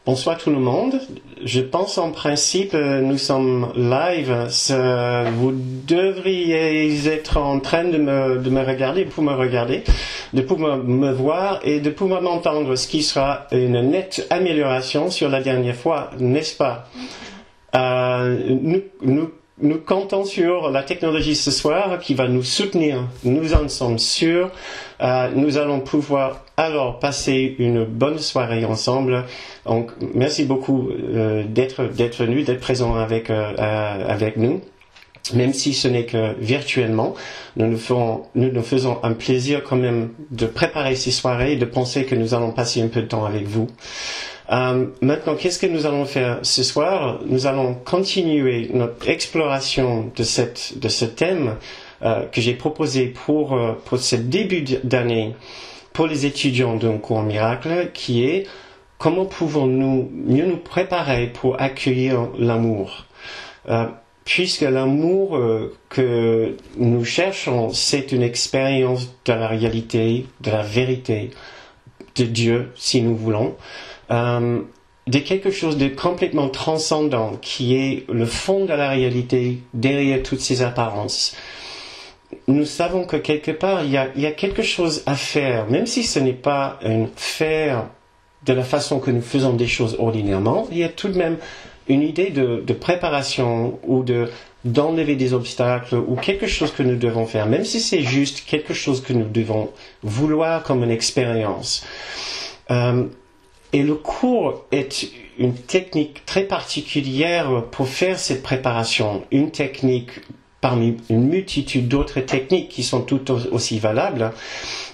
Bonsoir tout le monde. Je pense en principe, nous sommes live. Vous devriez être en train de me regarder, pour me regarder, de pouvoir me voir et de pouvoir m'entendre, ce qui sera une nette amélioration sur la dernière fois, n'est-ce pas? Nous comptons sur la technologie ce soir qui va nous soutenir. Nous en sommes sûrs. Nous allons pouvoir alors passer une bonne soirée ensemble. Donc, merci beaucoup d'être venu, d'être présent avec nous. Même si ce n'est que virtuellement, nous nous faisons un plaisir quand même de préparer ces soirées et de penser que nous allons passer un peu de temps avec vous. Maintenant, qu'est-ce que nous allons faire ce soir? Nous allons continuer notre exploration de ce thème que j'ai proposé pour ce début d'année pour les étudiants d'un cours miracle, qui est comment pouvons-nous mieux nous préparer pour accueillir l'amour, puisque l'amour que nous cherchons, c'est une expérience de la réalité, de la vérité de Dieu, si nous voulons. De quelque chose de complètement transcendant qui est le fond de la réalité derrière toutes ces apparences. Nous savons que quelque part il y a quelque chose à faire, même si ce n'est pas un faire de la façon que nous faisons des choses ordinairement. Il y a tout de même une idée de préparation ou d'enlever des obstacles ou quelque chose que nous devons faire, même si c'est juste quelque chose que nous devons vouloir comme une expérience. Et le cours est une technique très particulière pour faire cette préparation. Une technique parmi une multitude d'autres techniques qui sont tout aussi valables,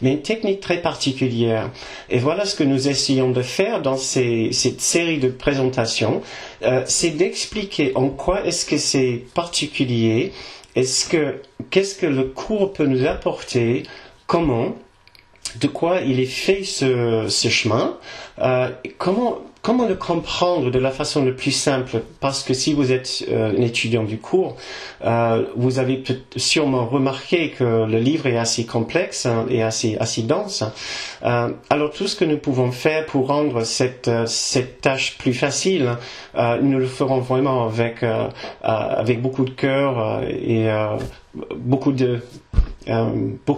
mais une technique très particulière. Et voilà ce que nous essayons de faire dans cette série de présentations, c'est d'expliquer en quoi est-ce que c'est particulier, qu'est-ce que le cours peut nous apporter, comment, de quoi il est fait ce chemin, comment le comprendre de la façon la plus simple, parce que si vous êtes un étudiant du cours, vous avez sûrement remarqué que le livre est assez complexe et assez dense. Alors tout ce que nous pouvons faire pour rendre cette tâche plus facile, nous le ferons vraiment avec beaucoup de cœur et beaucoup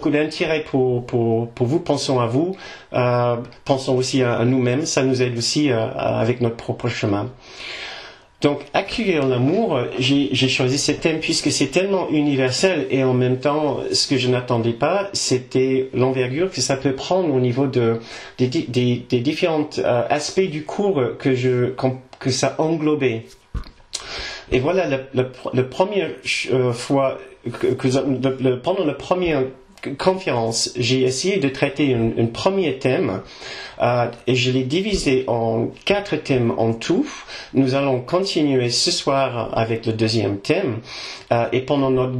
d'intérêt pour vous. Pensons à vous, pensons aussi à nous-mêmes. Ça nous aide aussi avec notre propre chemin. Donc, accueillir l'amour, j'ai choisi ce thème puisque c'est tellement universel et en même temps, ce que je n'attendais pas, c'était l'envergure que ça peut prendre au niveau des différents aspects du cours que ça englobait. Et voilà, la première fois pendant la première conférence, j'ai essayé de traiter un premier thème et je l'ai divisé en 4 thèmes en tout. Nous allons continuer ce soir avec le deuxième thème et pendant notre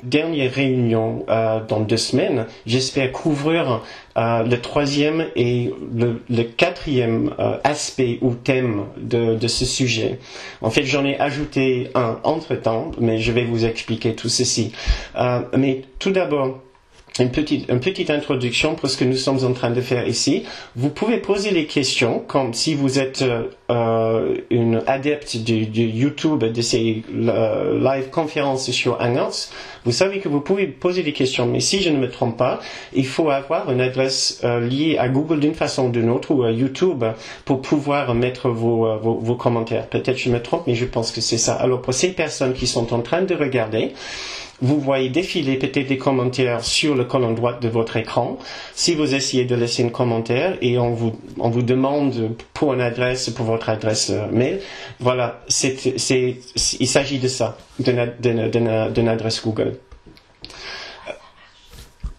dernière réunion dans 2 semaines, j'espère couvrir le troisième et le quatrième aspect ou thème de ce sujet. En fait, j'en ai ajouté un entre-temps, mais je vais vous expliquer tout ceci. Mais tout d'abord, une petite introduction pour ce que nous sommes en train de faire ici. Vous pouvez poser les questions, comme si vous êtes une adepte du YouTube, de ces live conférences sur Hangouts. Vous savez que vous pouvez poser des questions, mais si je ne me trompe pas, il faut avoir une adresse liée à Google d'une façon ou d'une autre, ou à YouTube, pour pouvoir mettre vos commentaires. Peut-être je me trompe, mais je pense que c'est ça. Alors pour ces personnes qui sont en train de regarder, vous voyez défiler peut-être des commentaires sur le colonne droite de votre écran. Si vous essayez de laisser un commentaire et on vous demande pour une adresse, pour votre adresse mail, voilà, il s'agit de ça, d'une adresse Google.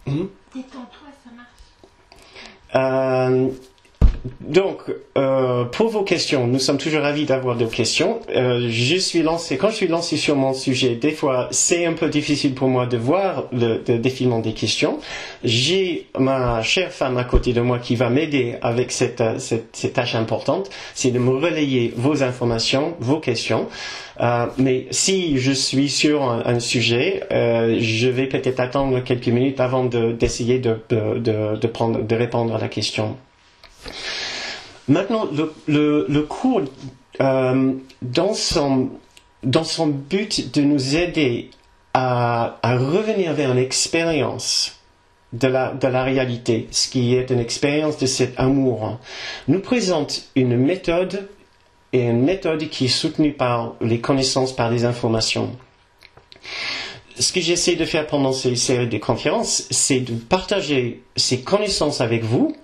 Détends-toi, ça marche. Donc, pour vos questions, nous sommes toujours ravis d'avoir des questions. Quand je suis lancé sur mon sujet, des fois, c'est un peu difficile pour moi de voir le défilement des questions. J'ai ma chère femme à côté de moi qui va m'aider avec cette tâche importante, c'est de me relayer vos informations, vos questions. Mais si je suis sur un sujet, je vais peut-être attendre quelques minutes avant d'essayer de répondre à la question. Maintenant, le cours, dans son but de nous aider à revenir vers une expérience de la réalité, ce qui est une expérience de cet amour, nous présente une méthode qui est soutenue par les connaissances, par les informations. Ce que j'essaie de faire pendant ces séries de conférences, c'est de partager ces connaissances avec vous,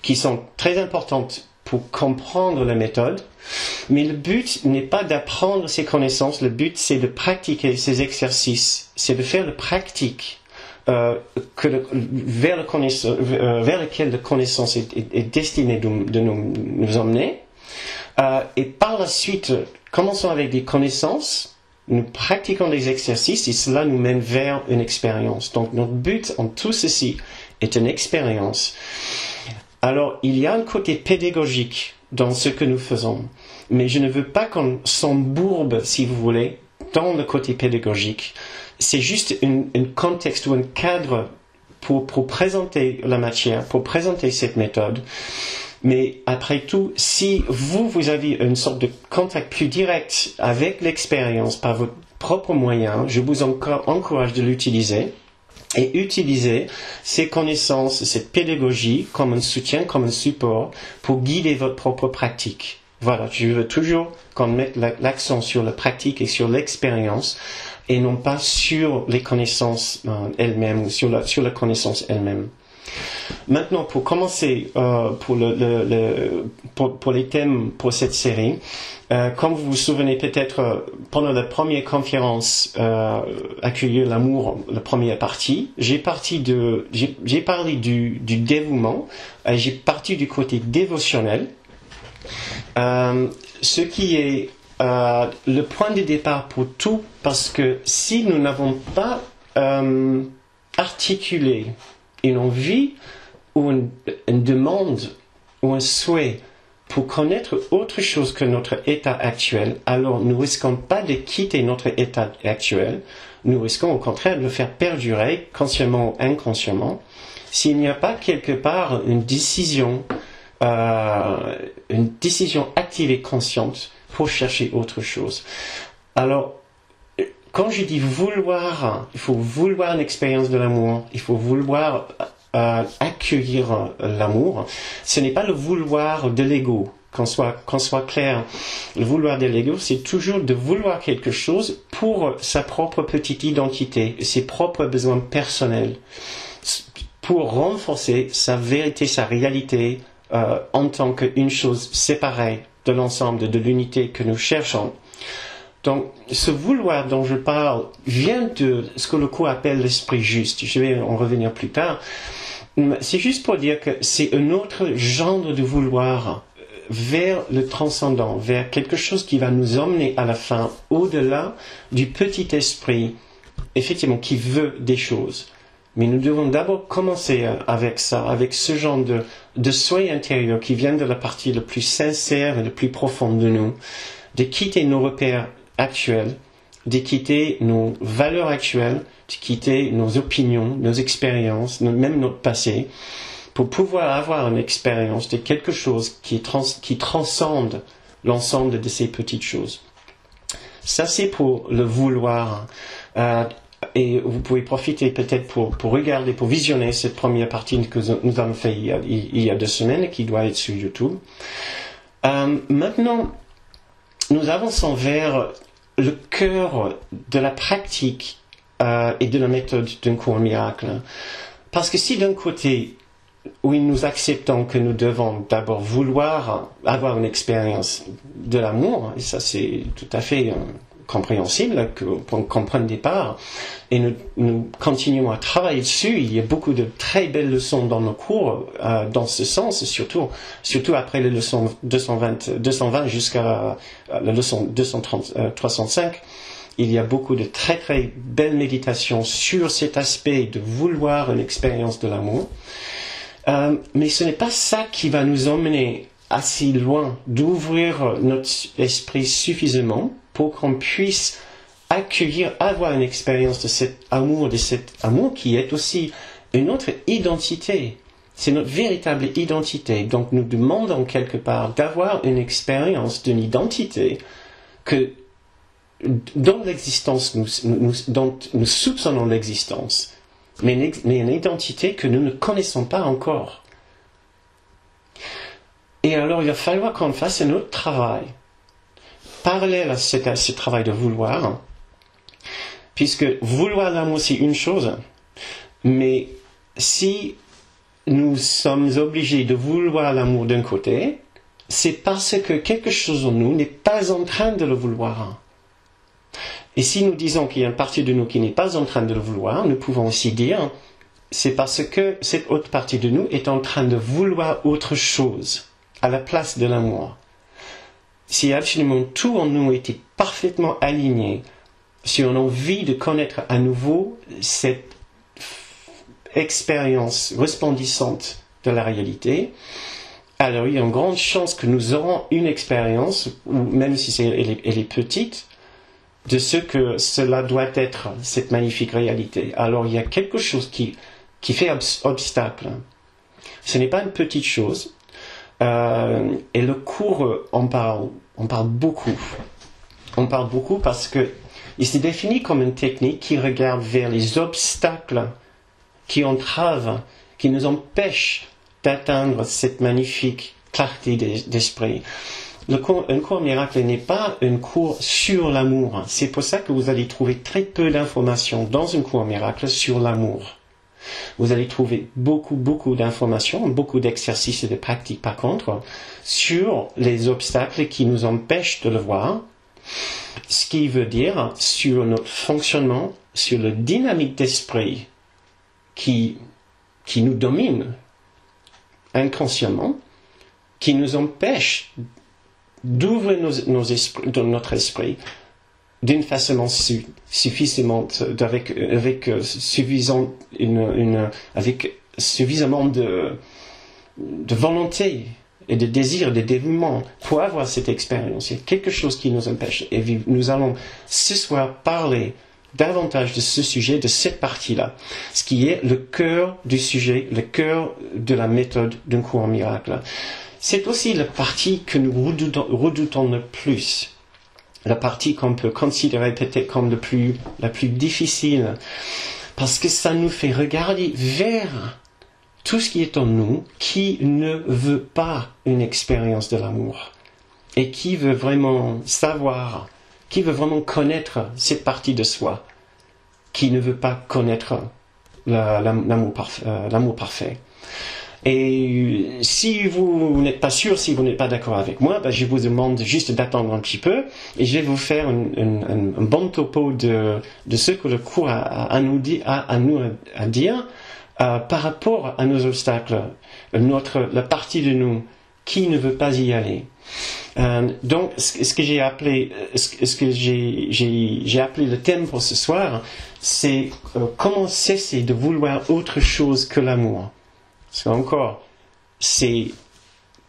qui sont très importantes pour comprendre la méthode, mais le but n'est pas d'apprendre ces connaissances, le but c'est de pratiquer ces exercices, c'est de faire le pratique vers lequel la connaissance est destinée de nous emmener, et par la suite, commençons avec des connaissances, nous pratiquons des exercices et cela nous mène vers une expérience. Donc notre but en tout ceci est une expérience. Alors, il y a un côté pédagogique dans ce que nous faisons, mais je ne veux pas qu'on s'embourbe, si vous voulez, dans le côté pédagogique. C'est juste un contexte ou un cadre pour présenter la matière, pour présenter cette méthode. Mais après tout, si vous avez une sorte de contact plus direct avec l'expérience par votre propre moyen, je vous encourage de l'utiliser. Et utiliser ces connaissances, cette pédagogie comme un soutien, comme un support pour guider votre propre pratique. Voilà, je veux toujours qu'on mette l'accent sur la pratique et sur l'expérience et non pas sur les connaissances elles-mêmes ou sur la connaissance elle-même. Maintenant, pour commencer pour les thèmes pour cette série, comme vous vous souvenez peut-être, pendant la première conférence Accueillir l'amour, la première partie, j'ai parlé du dévouement, j'ai parti du côté dévotionnel, ce qui est le point de départ pour tout, parce que si nous n'avons pas articulé une envie ou une demande ou un souhait pour connaître autre chose que notre état actuel, alors nous risquons pas de quitter notre état actuel, nous risquons au contraire de le faire perdurer, consciemment ou inconsciemment, s'il n'y a pas quelque part une décision active et consciente pour chercher autre chose. Alors, quand je dis vouloir, il faut vouloir une expérience de l'amour, il faut vouloir accueillir l'amour. Ce n'est pas le vouloir de l'ego, qu'on soit clair. Le vouloir de l'ego, c'est toujours de vouloir quelque chose pour sa propre petite identité, ses propres besoins personnels, pour renforcer sa vérité, sa réalité en tant qu'une chose séparée de l'ensemble, de l'unité que nous cherchons. Donc, ce vouloir dont je parle vient de ce que le cours appelle l'esprit juste. Je vais en revenir plus tard. C'est juste pour dire que c'est un autre genre de vouloir vers le transcendant, vers quelque chose qui va nous emmener à la fin au-delà du petit esprit, effectivement, qui veut des choses. Mais nous devons d'abord commencer avec ça, avec ce genre de souhait intérieur qui vient de la partie la plus sincère et la plus profonde de nous, de quitter nos repères actuels, de quitter nos valeurs actuelles, de quitter nos opinions, nos expériences, même notre passé, pour pouvoir avoir une expérience de quelque chose qui transcende l'ensemble de ces petites choses. Ça, c'est pour le vouloir. Et vous pouvez profiter peut-être pour regarder, pour visionner cette première partie que nous avons fait il y a 2 semaines et qui doit être sur YouTube. Maintenant, nous avançons vers le cœur de la pratique et de la méthode d'un cours miracle. Parce que si d'un côté, oui, nous acceptons que nous devons d'abord vouloir avoir une expérience de l'amour, et ça c'est tout à fait compréhensible, qu'on comprenne des parts, et nous continuons à travailler dessus. Il y a beaucoup de très belles leçons dans nos cours dans ce sens, surtout après les leçons 220 jusqu'à la leçon 305. Il y a beaucoup de très très belles méditations sur cet aspect de vouloir une expérience de l'amour. Mais ce n'est pas ça qui va nous emmener assez loin, d'ouvrir notre esprit suffisamment pour qu'on puisse avoir une expérience de cet amour qui est aussi une autre identité. C'est notre véritable identité. Donc nous demandons quelque part d'avoir une expérience d'une identité que dans l'existence, dont nous soupçonnons l'existence, mais une identité que nous ne connaissons pas encore. Et alors il va falloir qu'on fasse un autre travail, parallèle à ce travail de vouloir, puisque vouloir l'amour c'est une chose, mais si nous sommes obligés de vouloir l'amour d'un côté, c'est parce que quelque chose en nous n'est pas en train de le vouloir. Et si nous disons qu'il y a une partie de nous qui n'est pas en train de le vouloir, nous pouvons aussi dire, c'est parce que cette autre partie de nous est en train de vouloir autre chose à la place de l'amour. Si absolument tout en nous était parfaitement aligné sur l'envie de connaître à nouveau cette expérience resplendissante de la réalité, alors il y a une grande chance que nous aurons une expérience, ou même si elle est petite, de ce que cela doit être, cette magnifique réalité. Alors il y a quelque chose qui fait obstacle. Ce n'est pas une petite chose. Et le cours en parle beaucoup. On parle beaucoup parce que il s'est défini comme une technique qui regarde vers les obstacles qui entravent, qui nous empêchent d'atteindre cette magnifique clarté d'esprit. Un cours miracle n'est pas un cours sur l'amour. C'est pour ça que vous allez trouver très peu d'informations dans un cours miracle sur l'amour. Vous allez trouver beaucoup d'informations, beaucoup d'exercices et de pratiques par contre, sur les obstacles qui nous empêchent de le voir. Ce qui veut dire sur notre fonctionnement, sur la dynamique d'esprit qui nous domine inconsciemment, qui nous empêche d'ouvrir notre esprit d'une façon suffisante, avec suffisamment de volonté et de désir, de dévouement pour avoir cette expérience. Il y a quelque chose qui nous empêche. Et nous allons ce soir parler davantage de ce sujet, de cette partie-là, ce qui est le cœur du sujet, le cœur de la méthode d'un cours miracle. C'est aussi la partie que nous redoutons le plus, la partie qu'on peut considérer peut-être comme la plus difficile, parce que ça nous fait regarder vers tout ce qui est en nous, qui ne veut pas une expérience de l'amour, et qui veut vraiment savoir, qui veut vraiment connaître cette partie de soi, qui ne veut pas connaître l'amour parfait. Et si vous n'êtes pas sûr, si vous n'êtes pas d'accord avec moi, je vous demande juste d'attendre un petit peu et je vais vous faire un bon topo de ce que le cours a à nous dire par rapport à nos obstacles, la partie de nous qui ne veut pas y aller. Donc, ce que j'ai appelé le thème pour ce soir, c'est comment cesser de vouloir autre chose que l'amour. Parce qu'encore, c'est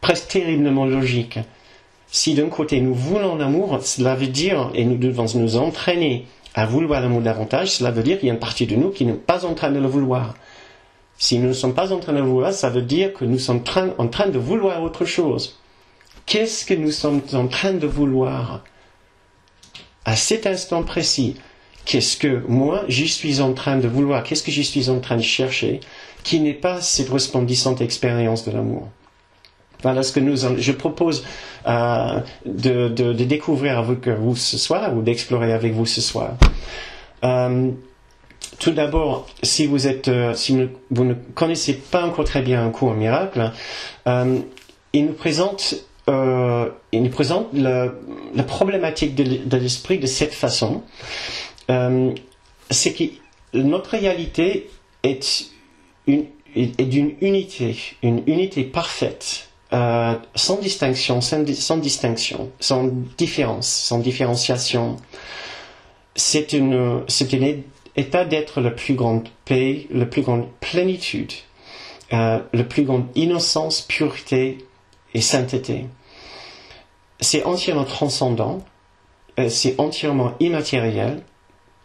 presque terriblement logique. Si d'un côté nous voulons l'amour, cela veut dire, et nous devons nous entraîner à vouloir l'amour davantage, cela veut dire qu'il y a une partie de nous qui n'est pas en train de le vouloir. Si nous ne sommes pas en train de le vouloir, ça veut dire que nous sommes en train de vouloir autre chose. Qu'est-ce que nous sommes en train de vouloir à cet instant précis? Qu'est-ce que moi je suis en train de vouloir? Qu'est-ce que je suis en train de chercher qui n'est pas cette resplendissante expérience de l'amour? Voilà ce que je propose de découvrir avec vous ce soir ou d'explorer avec vous ce soir. Tout d'abord, si vous ne connaissez pas encore très bien un cours miracle, il nous présente la problématique de l'esprit de cette façon. C'est que notre réalité est d'une unité, une unité parfaite, sans distinction, sans différence, sans différenciation. C'est un état d'être la plus grande paix, la plus grande plénitude, la plus grande innocence, pureté et sainteté. C'est entièrement transcendant, c'est entièrement immatériel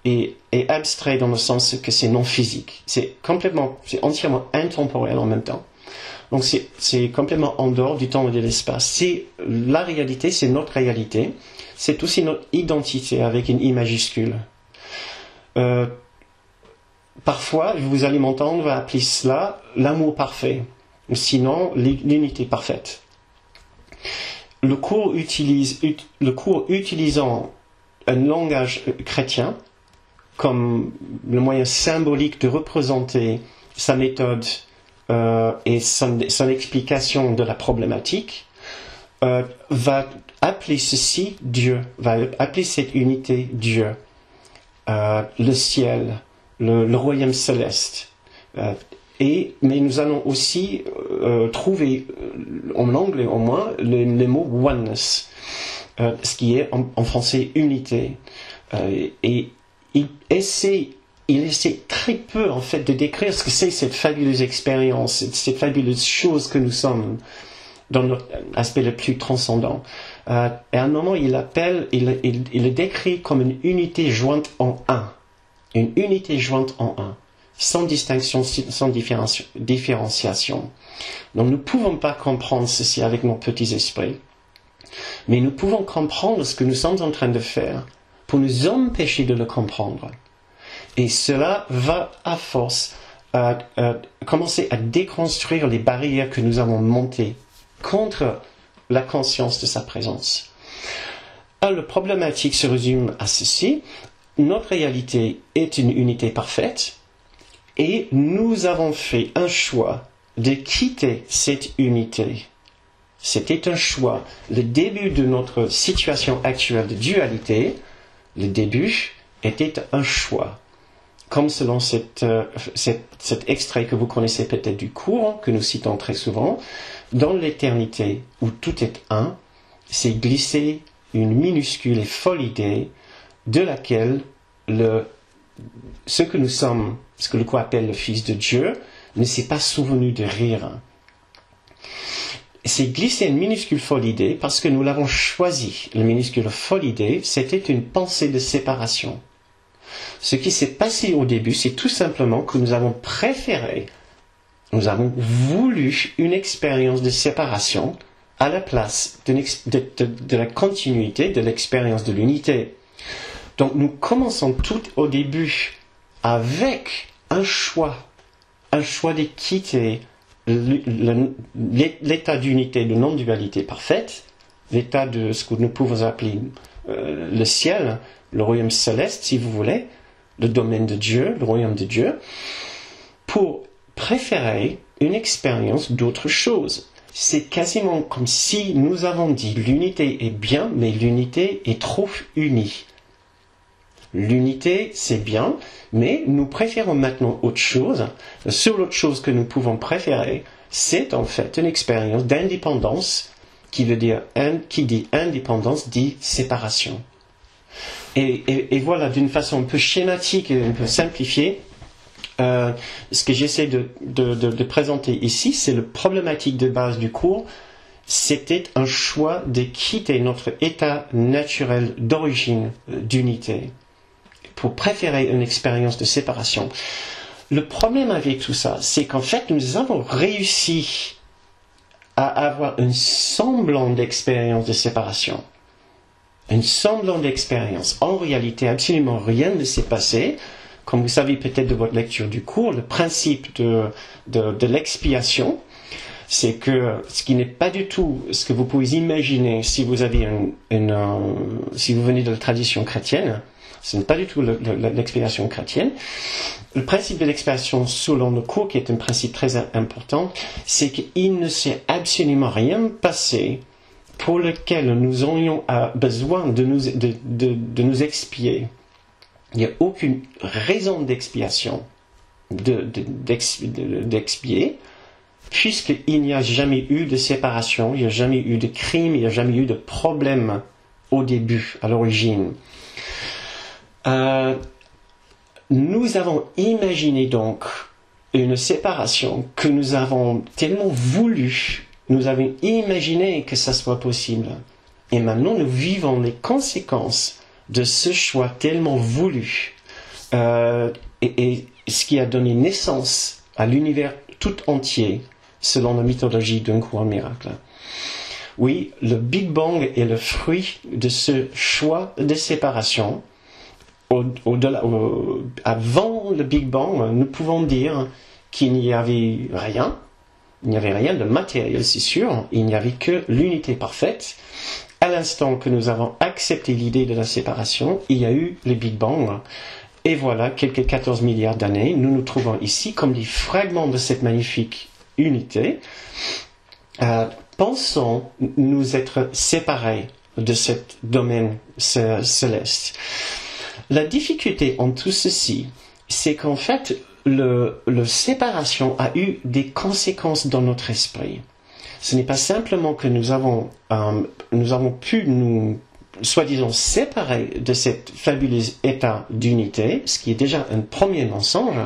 et abstrait dans le sens que c'est non physique. C'est entièrement intemporel en même temps. Donc c'est complètement en dehors du temps et de l'espace. C'est la réalité, c'est notre réalité. C'est aussi notre identité avec une I majuscule. Parfois, vous allez m'entendre, on va appeler cela l'amour parfait, sinon l'unité parfaite. Le cours utilisant un langage chrétien comme le moyen symbolique de représenter sa méthode et son explication de la problématique, va appeler ceci Dieu, va appeler cette unité Dieu, le ciel, le royaume céleste. Mais nous allons aussi trouver, en anglais au moins, le mot oneness, ce qui est en français unité. Et il essaie très peu en fait de décrire ce que c'est cette fabuleuse expérience, cette fabuleuse chose que nous sommes dans notre aspect le plus transcendant. Et à un moment, il le décrit comme une unité jointe en un. Une unité jointe en un, sans distinction, sans différenciation. Donc nous ne pouvons pas comprendre ceci avec nos petits esprits, mais nous pouvons comprendre ce que nous sommes en train de faire pour nous empêcher de le comprendre. Et cela va à force commencer à déconstruire les barrières que nous avons montées contre la conscience de sa présence. Alors, la problématique se résume à ceci. Notre réalité est une unité parfaite et nous avons fait un choix de quitter cette unité. C'était un choix. Le début de notre situation actuelle de dualité, le début était un choix. Comme selon cet extrait que vous connaissez peut-être du cours, que nous citons très souvent, dans l'éternité où tout est un, c'est glisser une minuscule et folle idée de laquelle ce que nous sommes, ce que le cours appelle le Fils de Dieu, ne s'est pas souvenu de rire. C'est glisser une minuscule folle idée parce que nous l'avons choisi. La minuscule folle idée, c'était une pensée de séparation. Ce qui s'est passé au début, c'est tout simplement que nous avons voulu une expérience de séparation à la place de la continuité de l'expérience de l'unité. Donc nous commençons tout au début avec un choix de quitter l'état d'unité, de non-dualité parfaite, l'état de ce que nous pouvons appeler le ciel, le royaume céleste si vous voulez, le domaine de Dieu, le royaume de Dieu, pour préférer une expérience d'autre chose. C'est quasiment comme si nous avons dit l'unité est bien, mais l'unité est trop unie. L'unité, c'est bien, mais nous préférons maintenant autre chose. La seule autre chose que nous pouvons préférer, c'est en fait une expérience d'indépendance qui dit indépendance dit séparation. Et voilà, d'une façon un peu schématique et un peu simplifiée, ce que j'essaie de présenter ici, c'est la problématique de base du cours. C'était un choix de quitter notre état naturel d'origine d'unité pour préférer une expérience de séparation. Le problème avec tout ça, c'est qu'en fait, nous avons réussi à avoir un semblant d'expérience de séparation. Un semblant d'expérience. En réalité, absolument rien ne s'est passé. Comme vous savez peut-être de votre lecture du cours, le principe de l'expiation, c'est que ce qui n'est pas du tout ce que vous pouvez imaginer si vous avez si vous venez de la tradition chrétienne. Ce n'est pas du tout l'expiation chrétienne. Le principe de l'expiation selon le cours, qui est un principe très important, c'est qu'il ne s'est absolument rien passé pour lequel nous aurions besoin de nous expier. Il n'y a aucune raison d'expiation, d'expier, puisqu'il n'y a jamais eu de séparation, il n'y a jamais eu de crime, il n'y a jamais eu de problème au début, à l'origine. Nous avons imaginé donc une séparation que nous avons tellement voulu, nous avons imaginé que ça soit possible. Et maintenant, nous vivons les conséquences de ce choix tellement voulu. Et ce qui a donné naissance à l'univers tout entier, selon la mythologie d'un courant miracle. Oui, le Big Bang est le fruit de ce choix de séparation. Avant le Big Bang, nous pouvons dire qu'il n'y avait rien. Il n'y avait rien de matériel, c'est sûr. Il n'y avait que l'unité parfaite. À l'instant que nous avons accepté l'idée de la séparation, il y a eu le Big Bang. Et voilà, quelques 14 milliards d'années, nous nous trouvons ici comme des fragments de cette magnifique unité, pensant nous être séparés de ce domaine céleste. La difficulté en tout ceci, c'est qu'en fait, la séparation a eu des conséquences dans notre esprit. Ce n'est pas simplement que nous avons pu nous, soi-disant, séparer de cet fabuleux état d'unité, ce qui est déjà un premier mensonge,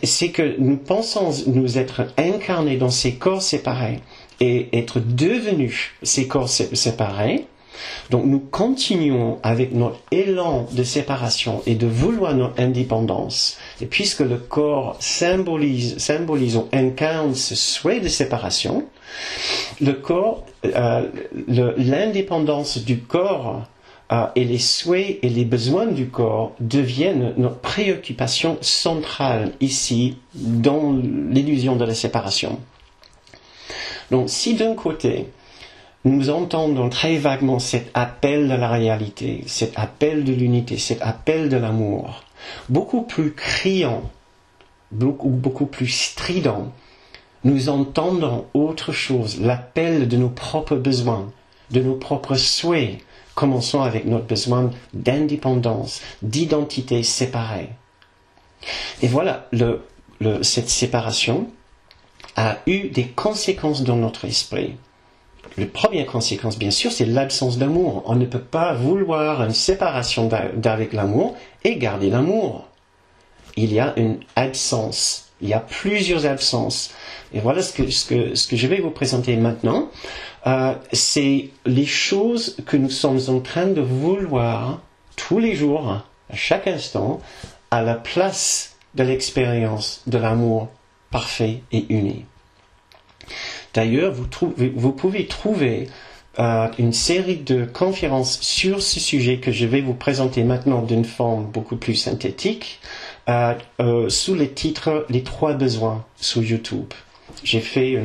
c'est que nous pensons nous être incarnés dans ces corps séparés et être devenus ces corps séparés. Donc nous continuons avec notre élan de séparation et de vouloir notre indépendance. Et puisque le corps symbolise ou incarne ce souhait de séparation, le corps, l'indépendance du corps et les souhaits et les besoins du corps deviennent notre préoccupation centrale ici dans l'illusion de la séparation. Donc si d'un côté, nous entendons très vaguement cet appel de la réalité, cet appel de l'unité, cet appel de l'amour, beaucoup plus criant, beaucoup plus strident. Nous entendons autre chose, l'appel de nos propres besoins, de nos propres souhaits. Commençons avec notre besoin d'indépendance, d'identité séparée. Et voilà, cette séparation a eu des conséquences dans notre esprit. La première conséquence, bien sûr, c'est l'absence d'amour. On ne peut pas vouloir une séparation d'avec l'amour et garder l'amour. Il y a une absence. Il y a plusieurs absences. Et voilà ce que je vais vous présenter maintenant. C'est les choses que nous sommes en train de vouloir tous les jours, à chaque instant, à la place de l'expérience de l'amour parfait et uni. D'ailleurs, vous pouvez trouver une série de conférences sur ce sujet que je vais vous présenter maintenant d'une forme beaucoup plus synthétique sous le titre « Les 3 besoins » sur YouTube. J'ai fait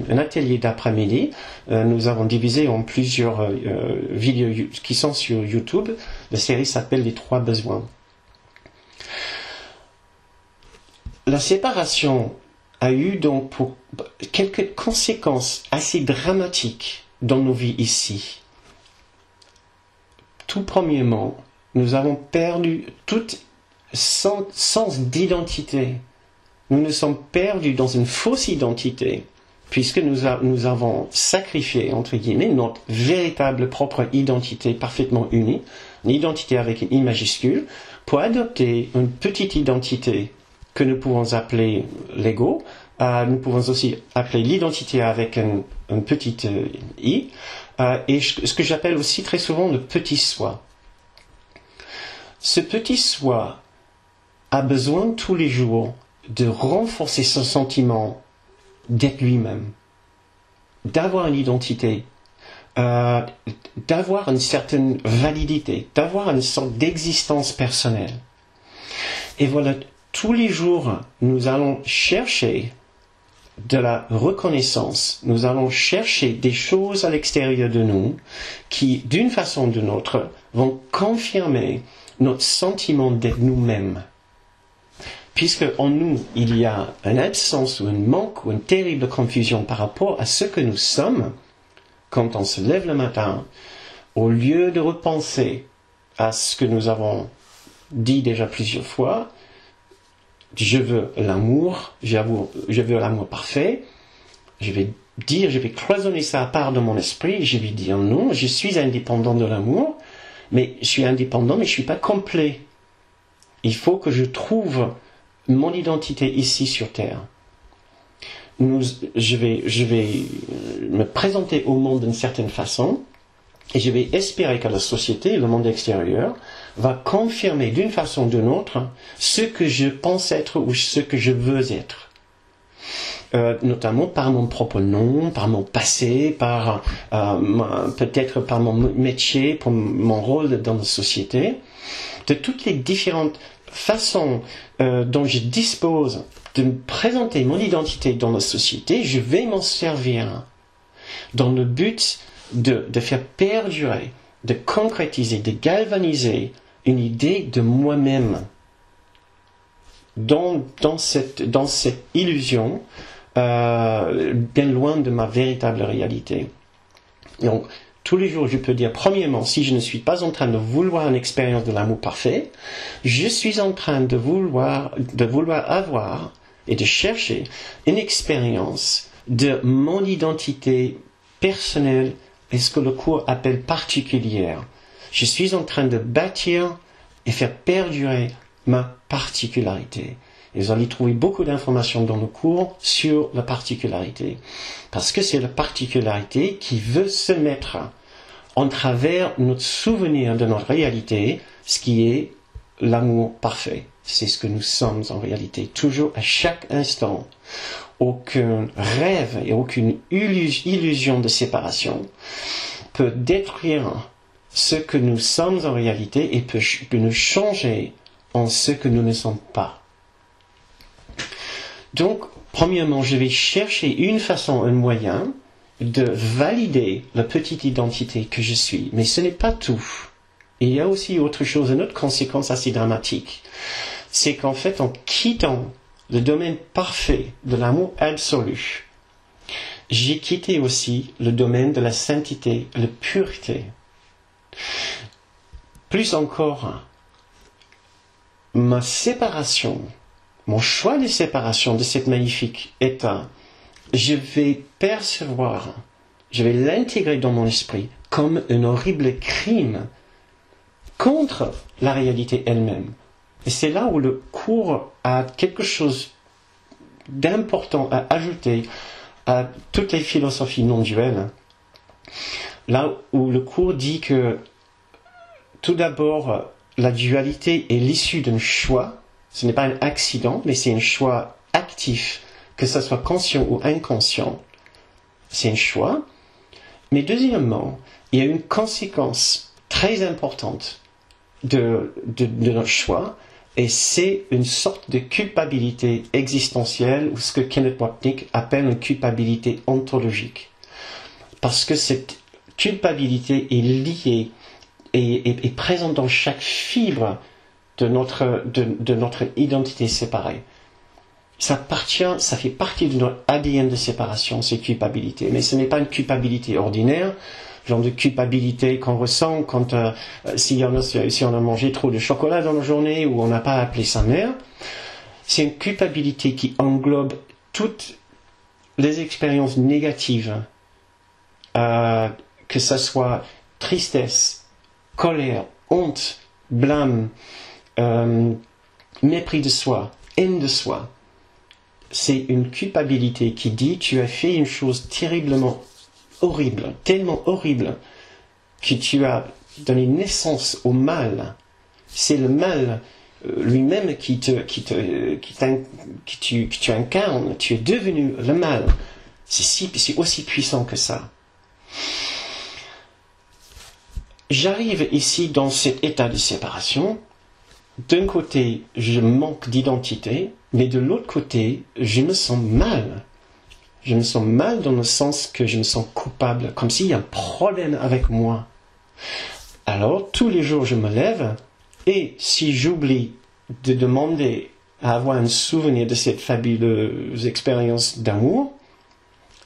un atelier d'après-midi. Nous avons divisé en plusieurs vidéos qui sont sur YouTube. La série s'appelle « Les 3 besoins ». La séparation a eu donc pour quelques conséquences assez dramatiques dans nos vies ici. Tout premièrement, nous avons perdu tout sens d'identité. Nous nous sommes perdus dans une fausse identité, puisque nous avons sacrifié, entre guillemets, notre véritable propre identité parfaitement unie, une identité avec une I majuscule, pour adopter une petite identité que nous pouvons appeler l'ego. Nous pouvons aussi appeler l'identité avec un petit i, et ce que j'appelle aussi très souvent le petit soi. Ce petit soi a besoin tous les jours de renforcer son sentiment d'être lui-même, d'avoir une identité, d'avoir une certaine validité, d'avoir une sorte d'existence personnelle. Et voilà, tous les jours, nous allons chercher de la reconnaissance, nous allons chercher des choses à l'extérieur de nous qui, d'une façon ou d'une autre, vont confirmer notre sentiment d'être nous-mêmes. Puisque en nous, il y a une absence ou un manque ou une terrible confusion par rapport à ce que nous sommes, quand on se lève le matin, au lieu de repenser à ce que nous avons dit déjà plusieurs fois, je veux l'amour, je veux l'amour parfait, je vais cloisonner ça à part de mon esprit, je vais dire non, je suis indépendant de l'amour, mais je suis indépendant, mais je ne suis pas complet. Il faut que je trouve mon identité ici sur Terre. Je vais me présenter au monde d'une certaine façon, et je vais espérer que la société, le monde extérieur, va confirmer d'une façon ou d'une autre ce que je pense être ou ce que je veux être. notamment par mon propre nom, par mon passé, peut-être par mon métier, pour mon rôle dans la société, de toutes les différentes façons dont je dispose de me présenter mon identité dans la société, je vais m'en servir dans le but de faire perdurer, de concrétiser, de galvaniser une idée de moi-même dans cette illusion bien loin de ma véritable réalité. Donc, tous les jours, je peux dire, premièrement, si je ne suis pas en train de vouloir une expérience de l'amour parfait, je suis en train de vouloir avoir et de chercher une expérience de mon identité personnelle et ce que le cours appelle particulière. Je suis en train de bâtir et faire perdurer ma particularité. Et vous allez trouver beaucoup d'informations dans le cours sur la particularité. Parce que c'est la particularité qui veut se mettre en travers notre souvenir de notre réalité, ce qui est l'amour parfait. C'est ce que nous sommes en réalité, toujours à chaque instant. Aucun rêve et aucune illusion de séparation peut détruire ce que nous sommes en réalité et peut nous changer en ce que nous ne sommes pas. Donc, premièrement, je vais chercher une façon, un moyen de valider la petite identité que je suis. Mais ce n'est pas tout. Et il y a aussi autre chose, une autre conséquence assez dramatique. C'est qu'en fait, en quittant le domaine parfait de l'amour absolu, j'ai quitté aussi le domaine de la sainteté, la pureté. Plus encore, ma séparation, mon choix de séparation de cet magnifique état, je vais percevoir, je vais l'intégrer dans mon esprit comme un horrible crime contre la réalité elle-même. Et c'est là où le cours a quelque chose d'important à ajouter à toutes les philosophies non duelles. Là où le cours dit que tout d'abord, la dualité est l'issue d'un choix. Ce n'est pas un accident, mais c'est un choix actif, que ce soit conscient ou inconscient. C'est un choix. Mais deuxièmement, il y a une conséquence très importante de notre choix, et c'est une sorte de culpabilité existentielle, ou ce que Kenneth Wapnick appelle une culpabilité ontologique. Parce que cette culpabilité est liée et est présente dans chaque fibre de notre identité séparée. Ça fait partie de notre ADN de séparation, ces culpabilités. Mais ce n'est pas une culpabilité ordinaire, genre de culpabilité qu'on ressent quand si on a mangé trop de chocolat dans la journée ou on n'a pas appelé sa mère. C'est une culpabilité qui englobe toutes les expériences négatives, que ce soit tristesse, colère, honte, blâme, mépris de soi, haine de soi. C'est une culpabilité qui dit tu as fait une chose terriblement horrible, tellement horrible que tu as donné naissance au mal. C'est le mal lui-même que tu incarnes. Tu es devenu le mal. C'est aussi puissant que ça. J'arrive ici dans cet état de séparation. D'un côté, je manque d'identité, mais de l'autre côté, je me sens mal. Je me sens mal dans le sens que je me sens coupable, comme s'il y a un problème avec moi. Alors, tous les jours, je me lève, et si j'oublie de demander à avoir un souvenir de cette fabuleuse expérience d'amour,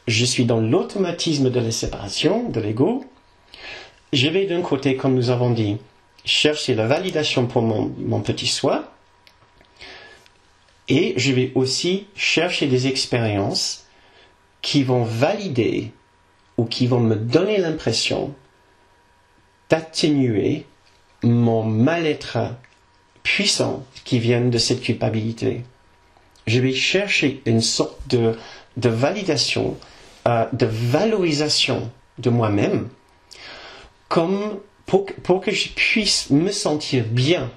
je suis dans l'automatisme de la séparation, de l'ego. Je vais d'un côté, comme nous avons dit, chercher la validation pour mon petit soi, et je vais aussi chercher des expériences qui vont valider ou qui vont me donner l'impression d'atténuer mon mal-être puissant qui vient de cette culpabilité. Je vais chercher une sorte de validation, de valorisation de moi-même, comme pour que je puisse me sentir bien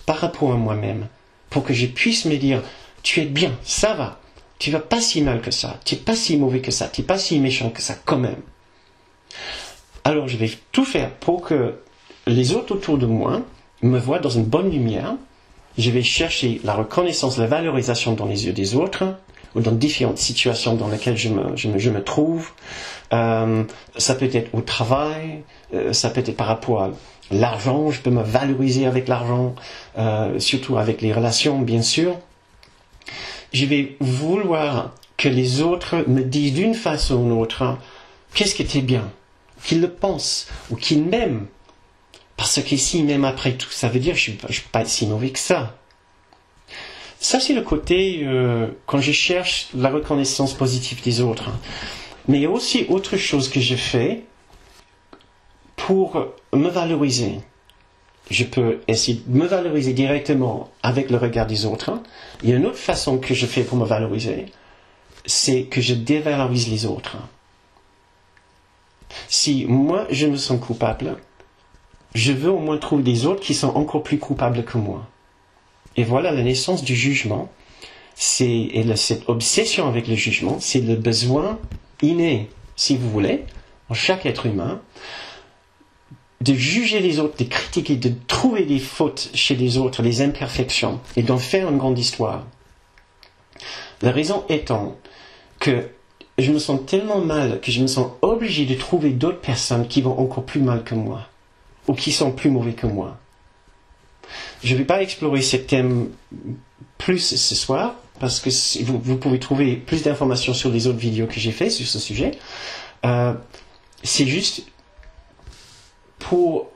par rapport à moi-même, pour que je puisse me dire, tu es bien, ça va, tu vas pas si mal que ça, tu n'es pas si mauvais que ça, tu n'es pas si méchant que ça quand même. Alors je vais tout faire pour que les autres autour de moi me voient dans une bonne lumière. Je vais chercher la reconnaissance, la valorisation dans les yeux des autres, ou dans différentes situations dans lesquelles je me trouve. Ça peut être au travail, ça peut être par rapport à l'argent, je peux me valoriser avec l'argent, surtout avec les relations, bien sûr. Je vais vouloir que les autres me disent d'une façon ou d'une autre qu'est-ce qui était bien, qu'ils le pensent ou qu'ils m'aiment. Parce que s'ils m'aiment après tout, ça veut dire que je ne suis pas si mauvais que ça. Ça, c'est le côté quand je cherche la reconnaissance positive des autres. Mais il y a aussi autre chose que je fais pour me valoriser. Je peux essayer de me valoriser directement avec le regard des autres. Il y a une autre façon que je fais pour me valoriser, c'est que je dévalorise les autres. Si moi, je me sens coupable, je veux au moins trouver des autres qui sont encore plus coupables que moi. Et voilà la naissance du jugement. Cette obsession avec le jugement, c'est le besoin inné, si vous voulez, en chaque être humain, de juger les autres, de critiquer, de trouver des fautes chez les autres, les imperfections, et d'en faire une grande histoire. La raison étant que je me sens tellement mal que je me sens obligé de trouver d'autres personnes qui vont encore plus mal que moi, ou qui sont plus mauvais que moi. Je ne vais pas explorer ce thème plus ce soir, parce que vous pouvez trouver plus d'informations sur les autres vidéos que j'ai faites sur ce sujet. C'est juste pour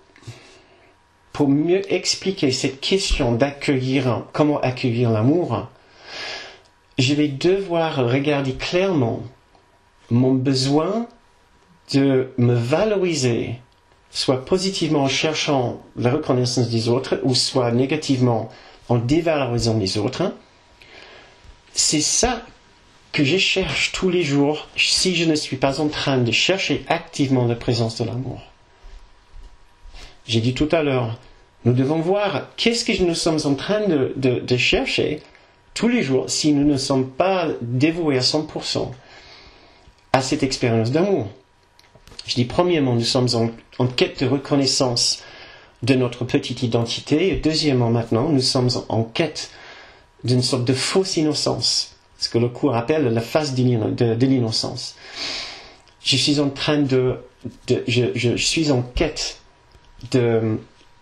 mieux expliquer cette question comment accueillir l'amour, je vais devoir regarder clairement mon besoin de me valoriser, soit positivement en cherchant la reconnaissance des autres, ou soit négativement en dévalorisant les autres. C'est ça que je cherche tous les jours si je ne suis pas en train de chercher activement la présence de l'amour. J'ai dit tout à l'heure, nous devons voir qu'est-ce que nous sommes en train de chercher tous les jours si nous ne sommes pas dévoués à 100% à cette expérience d'amour. Je dis premièrement, nous sommes en quête de reconnaissance de notre petite identité, et deuxièmement maintenant, nous sommes en quête d'une sorte de fausse innocence, ce que le cours appelle la face de l'innocence. Je suis en quête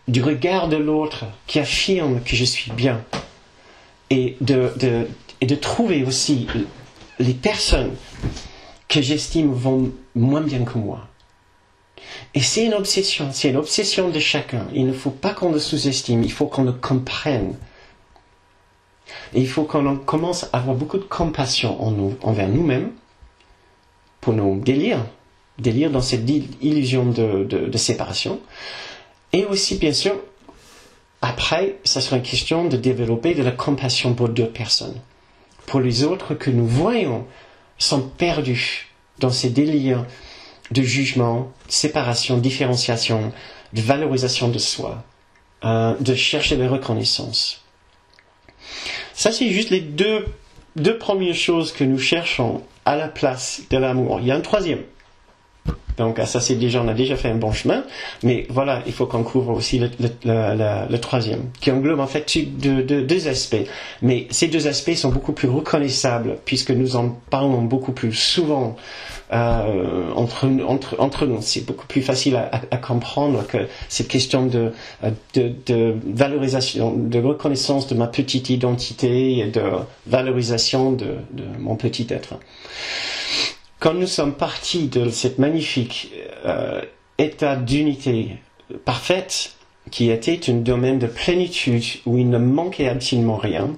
du regard de l'autre qui affirme que je suis bien, et de trouver aussi les personnes que j'estime vont moins bien que moi. Et c'est une obsession de chacun. Il ne faut pas qu'on le sous-estime, il faut qu'on le comprenne. Et il faut qu'on commence à avoir beaucoup de compassion envers nous-mêmes, pour nos délires dans cette illusion de séparation. Et aussi, bien sûr, après, ça sera une question de développer de la compassion pour d'autres personnes. Pour les autres que nous voyons sont perdus dans ces délires de jugement, de séparation, différenciation, de valorisation de soi, de chercher la reconnaissance. Ça, c'est juste les deux premières choses que nous cherchons à la place de l'amour. Il y a un troisième. Donc, ça, on a déjà fait un bon chemin, mais voilà, il faut qu'on couvre aussi le troisième, qui englobe en fait deux aspects. Mais ces deux aspects sont beaucoup plus reconnaissables, puisque nous en parlons beaucoup plus souvent entre nous. C'est beaucoup plus facile à comprendre que cette question de valorisation, de reconnaissance de ma petite identité et de valorisation de mon petit être. Quand nous sommes partis de cette magnifique état d'unité parfaite, qui était un domaine de plénitude où il ne manquait absolument rien,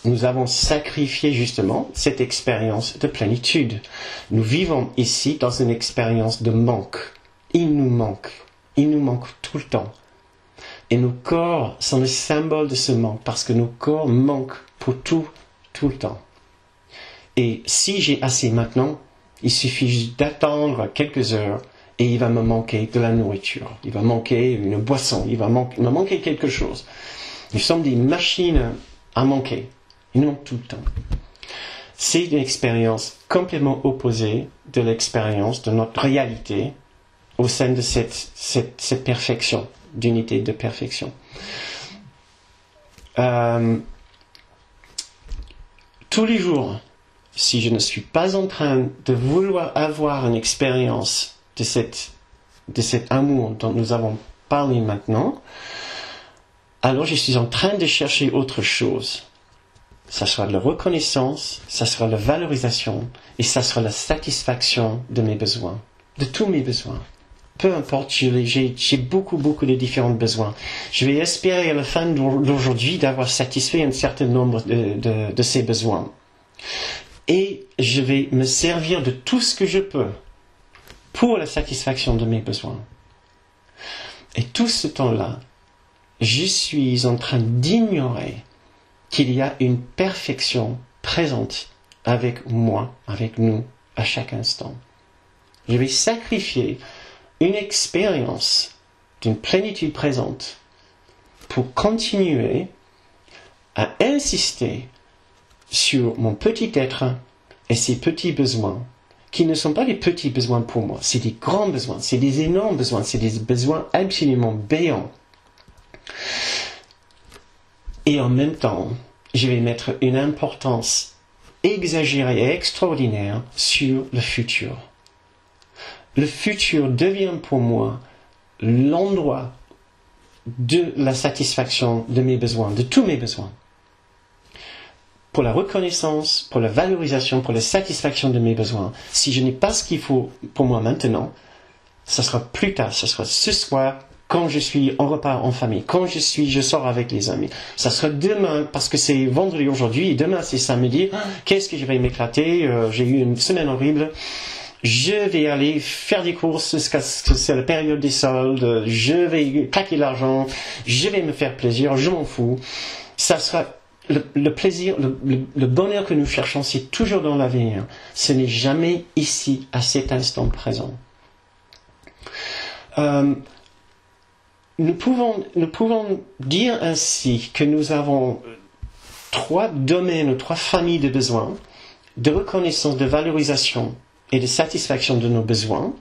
nous avons sacrifié justement cette expérience de plénitude. Nous vivons ici dans une expérience de manque. Il nous manque tout le temps. Et nos corps sont le symbole de ce manque, parce que nos corps manquent pour tout le temps. Et si j'ai assez maintenant, il suffit d'attendre quelques heures et il va me manquer de la nourriture. Il va manquer une boisson. Il va me manquer quelque chose. Nous sommes des machines à manquer. Il nous manque tout le temps. c'est une expérience complètement opposée de l'expérience de notre réalité au sein de cette perfection, d'unité de perfection. Tous les jours, si je ne suis pas en train de vouloir avoir une expérience de cet amour dont nous avons parlé maintenant, alors je suis en train de chercher autre chose. Ça sera de la reconnaissance, ça sera la valorisation et ça sera la satisfaction de mes besoins, de tous mes besoins. Peu importe, j'ai beaucoup de différents besoins. Je vais espérer à la fin d'aujourd'hui d'avoir satisfait un certain nombre de ces besoins. Et je vais me servir de tout ce que je peux pour la satisfaction de mes besoins. Et tout ce temps-là, je suis en train d'ignorer qu'il y a une perfection présente avec moi, avec nous, à chaque instant. Je vais sacrifier une expérience d'une plénitude présente pour continuer à insister sur mon petit être et ses petits besoins, qui ne sont pas des petits besoins pour moi, c'est des grands besoins, c'est des énormes besoins, c'est des besoins absolument béants. Et en même temps, je vais mettre une importance exagérée et extraordinaire sur le futur. Le futur devient pour moi l'endroit de la satisfaction de mes besoins, de tous mes besoins. Pour la reconnaissance, pour la valorisation, pour la satisfaction de mes besoins. Si je n'ai pas ce qu'il faut pour moi maintenant, ça sera plus tard, ça sera ce soir, quand je suis en repas en famille, quand je sors avec les amis. Ça sera demain, parce que c'est vendredi aujourd'hui, et demain c'est samedi. Qu'est-ce que je vais m'éclater? J'ai eu une semaine horrible. Je vais aller faire des courses jusqu'à ce que c'est la période des soldes. Je vais claquer l'argent. Je vais me faire plaisir. Je m'en fous. Ça sera le plaisir, le bonheur que nous cherchons, c'est toujours dans l'avenir. Ce n'est jamais ici, à cet instant présent. Nous pouvons dire ainsi que nous avons 3 domaines ou 3 familles de besoins, de reconnaissance, de valorisation et de satisfaction de nos besoins.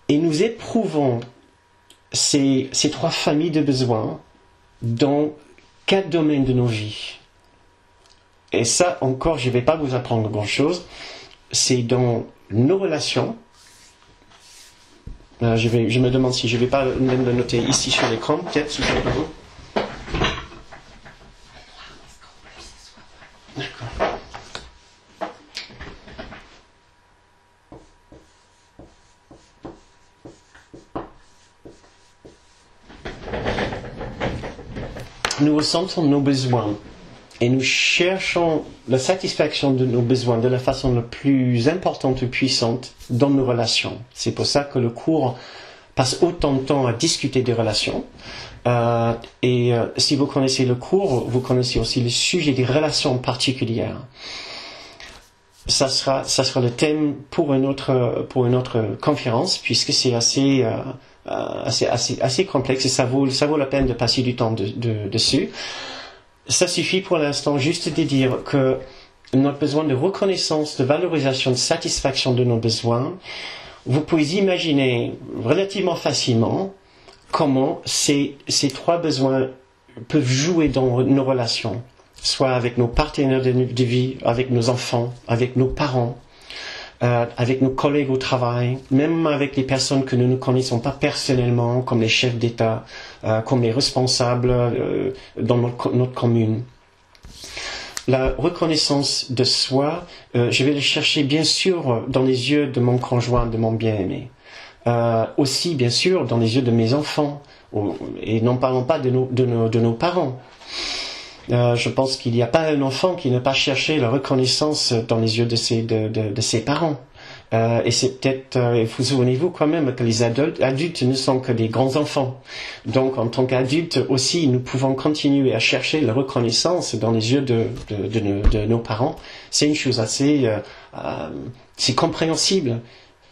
Et nous éprouvons ces 3 familles de besoins dans 4 domaines de nos vies. Et ça, encore, je ne vais pas vous apprendre grand-chose. C'est dans nos relations. Je me demande si je ne vais pas même le noter ici sur l'écran, peut-être, sous le tableau. D'accord. Nous ressentons nos besoins et nous cherchons la satisfaction de nos besoins de la façon la plus importante et puissante dans nos relations. C'est pour ça que le cours passe autant de temps à discuter des relations. Si vous connaissez le cours, vous connaissez aussi le sujet des relations particulières. Ça sera le thème pour une autre conférence, puisque c'est assez complexe et ça vaut la peine de passer du temps dessus. Ça suffit pour l'instant juste de dire que notre besoin de reconnaissance, de valorisation, de satisfaction de nos besoins, vous pouvez imaginer relativement facilement comment ces 3 besoins peuvent jouer dans nos relations, soit avec nos partenaires de vie, avec nos enfants, avec nos parents, avec nos collègues au travail, même avec les personnes que nous ne connaissons pas personnellement, comme les chefs d'État, comme les responsables dans notre commune. La reconnaissance de soi, je vais le chercher bien sûr dans les yeux de mon conjoint, de mon bien-aimé. Aussi bien sûr dans les yeux de mes enfants, et n'en parlons pas de nos parents. Je pense qu'il n'y a pas un enfant qui n'a pas cherché la reconnaissance dans les yeux de ses parents. Et c'est peut-être, vous souvenez-vous quand même que les adultes ne sont que des grands enfants. Donc en tant qu'adultes aussi, nous pouvons continuer à chercher la reconnaissance dans les yeux de nos parents. C'est une chose assez c'est compréhensible.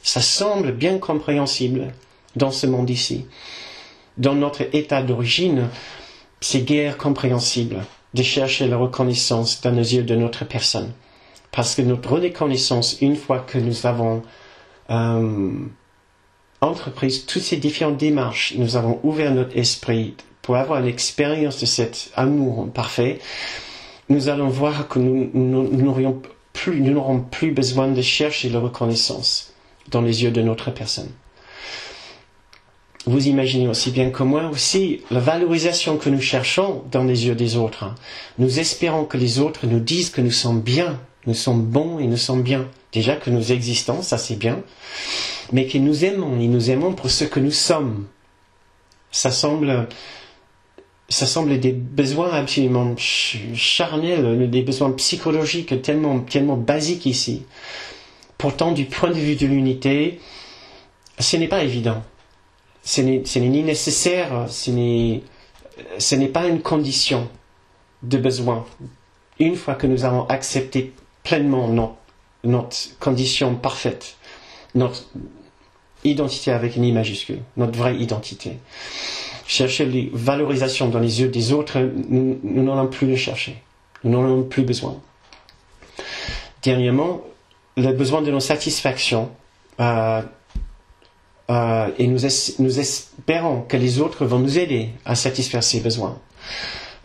Ça semble bien compréhensible dans ce monde ici. Dans notre état d'origine, c'est guère compréhensible de chercher la reconnaissance dans les yeux de notre personne. Parce que notre reconnaissance, une fois que nous avons entrepris toutes ces différentes démarches, nous avons ouvert notre esprit pour avoir une expérience de cet amour parfait, nous allons voir que nous n'aurons plus besoin de chercher la reconnaissance dans les yeux de notre personne. Vous imaginez aussi bien que moi aussi la valorisation que nous cherchons dans les yeux des autres. Nous espérons que les autres nous disent que nous sommes bien, nous sommes bons et nous sommes bien. Déjà que nous existons, ça c'est bien, mais que nous aimons et nous aimons pour ce que nous sommes. Ça semble des besoins absolument charnels, des besoins psychologiques tellement basiques ici. Pourtant, du point de vue de l'unité, ce n'est pas évident. Ce n'est ni nécessaire, ce n'est pas une condition de besoin. Une fois que nous avons accepté pleinement notre condition parfaite, notre identité avec une I majuscule, notre vraie identité. Chercher les valorisations dans les yeux des autres, nous n'en avons plus le chercher. Nous n'en avons plus besoin. Dernièrement, le besoin de nos satisfactions, et nous espérons que les autres vont nous aider à satisfaire ces besoins.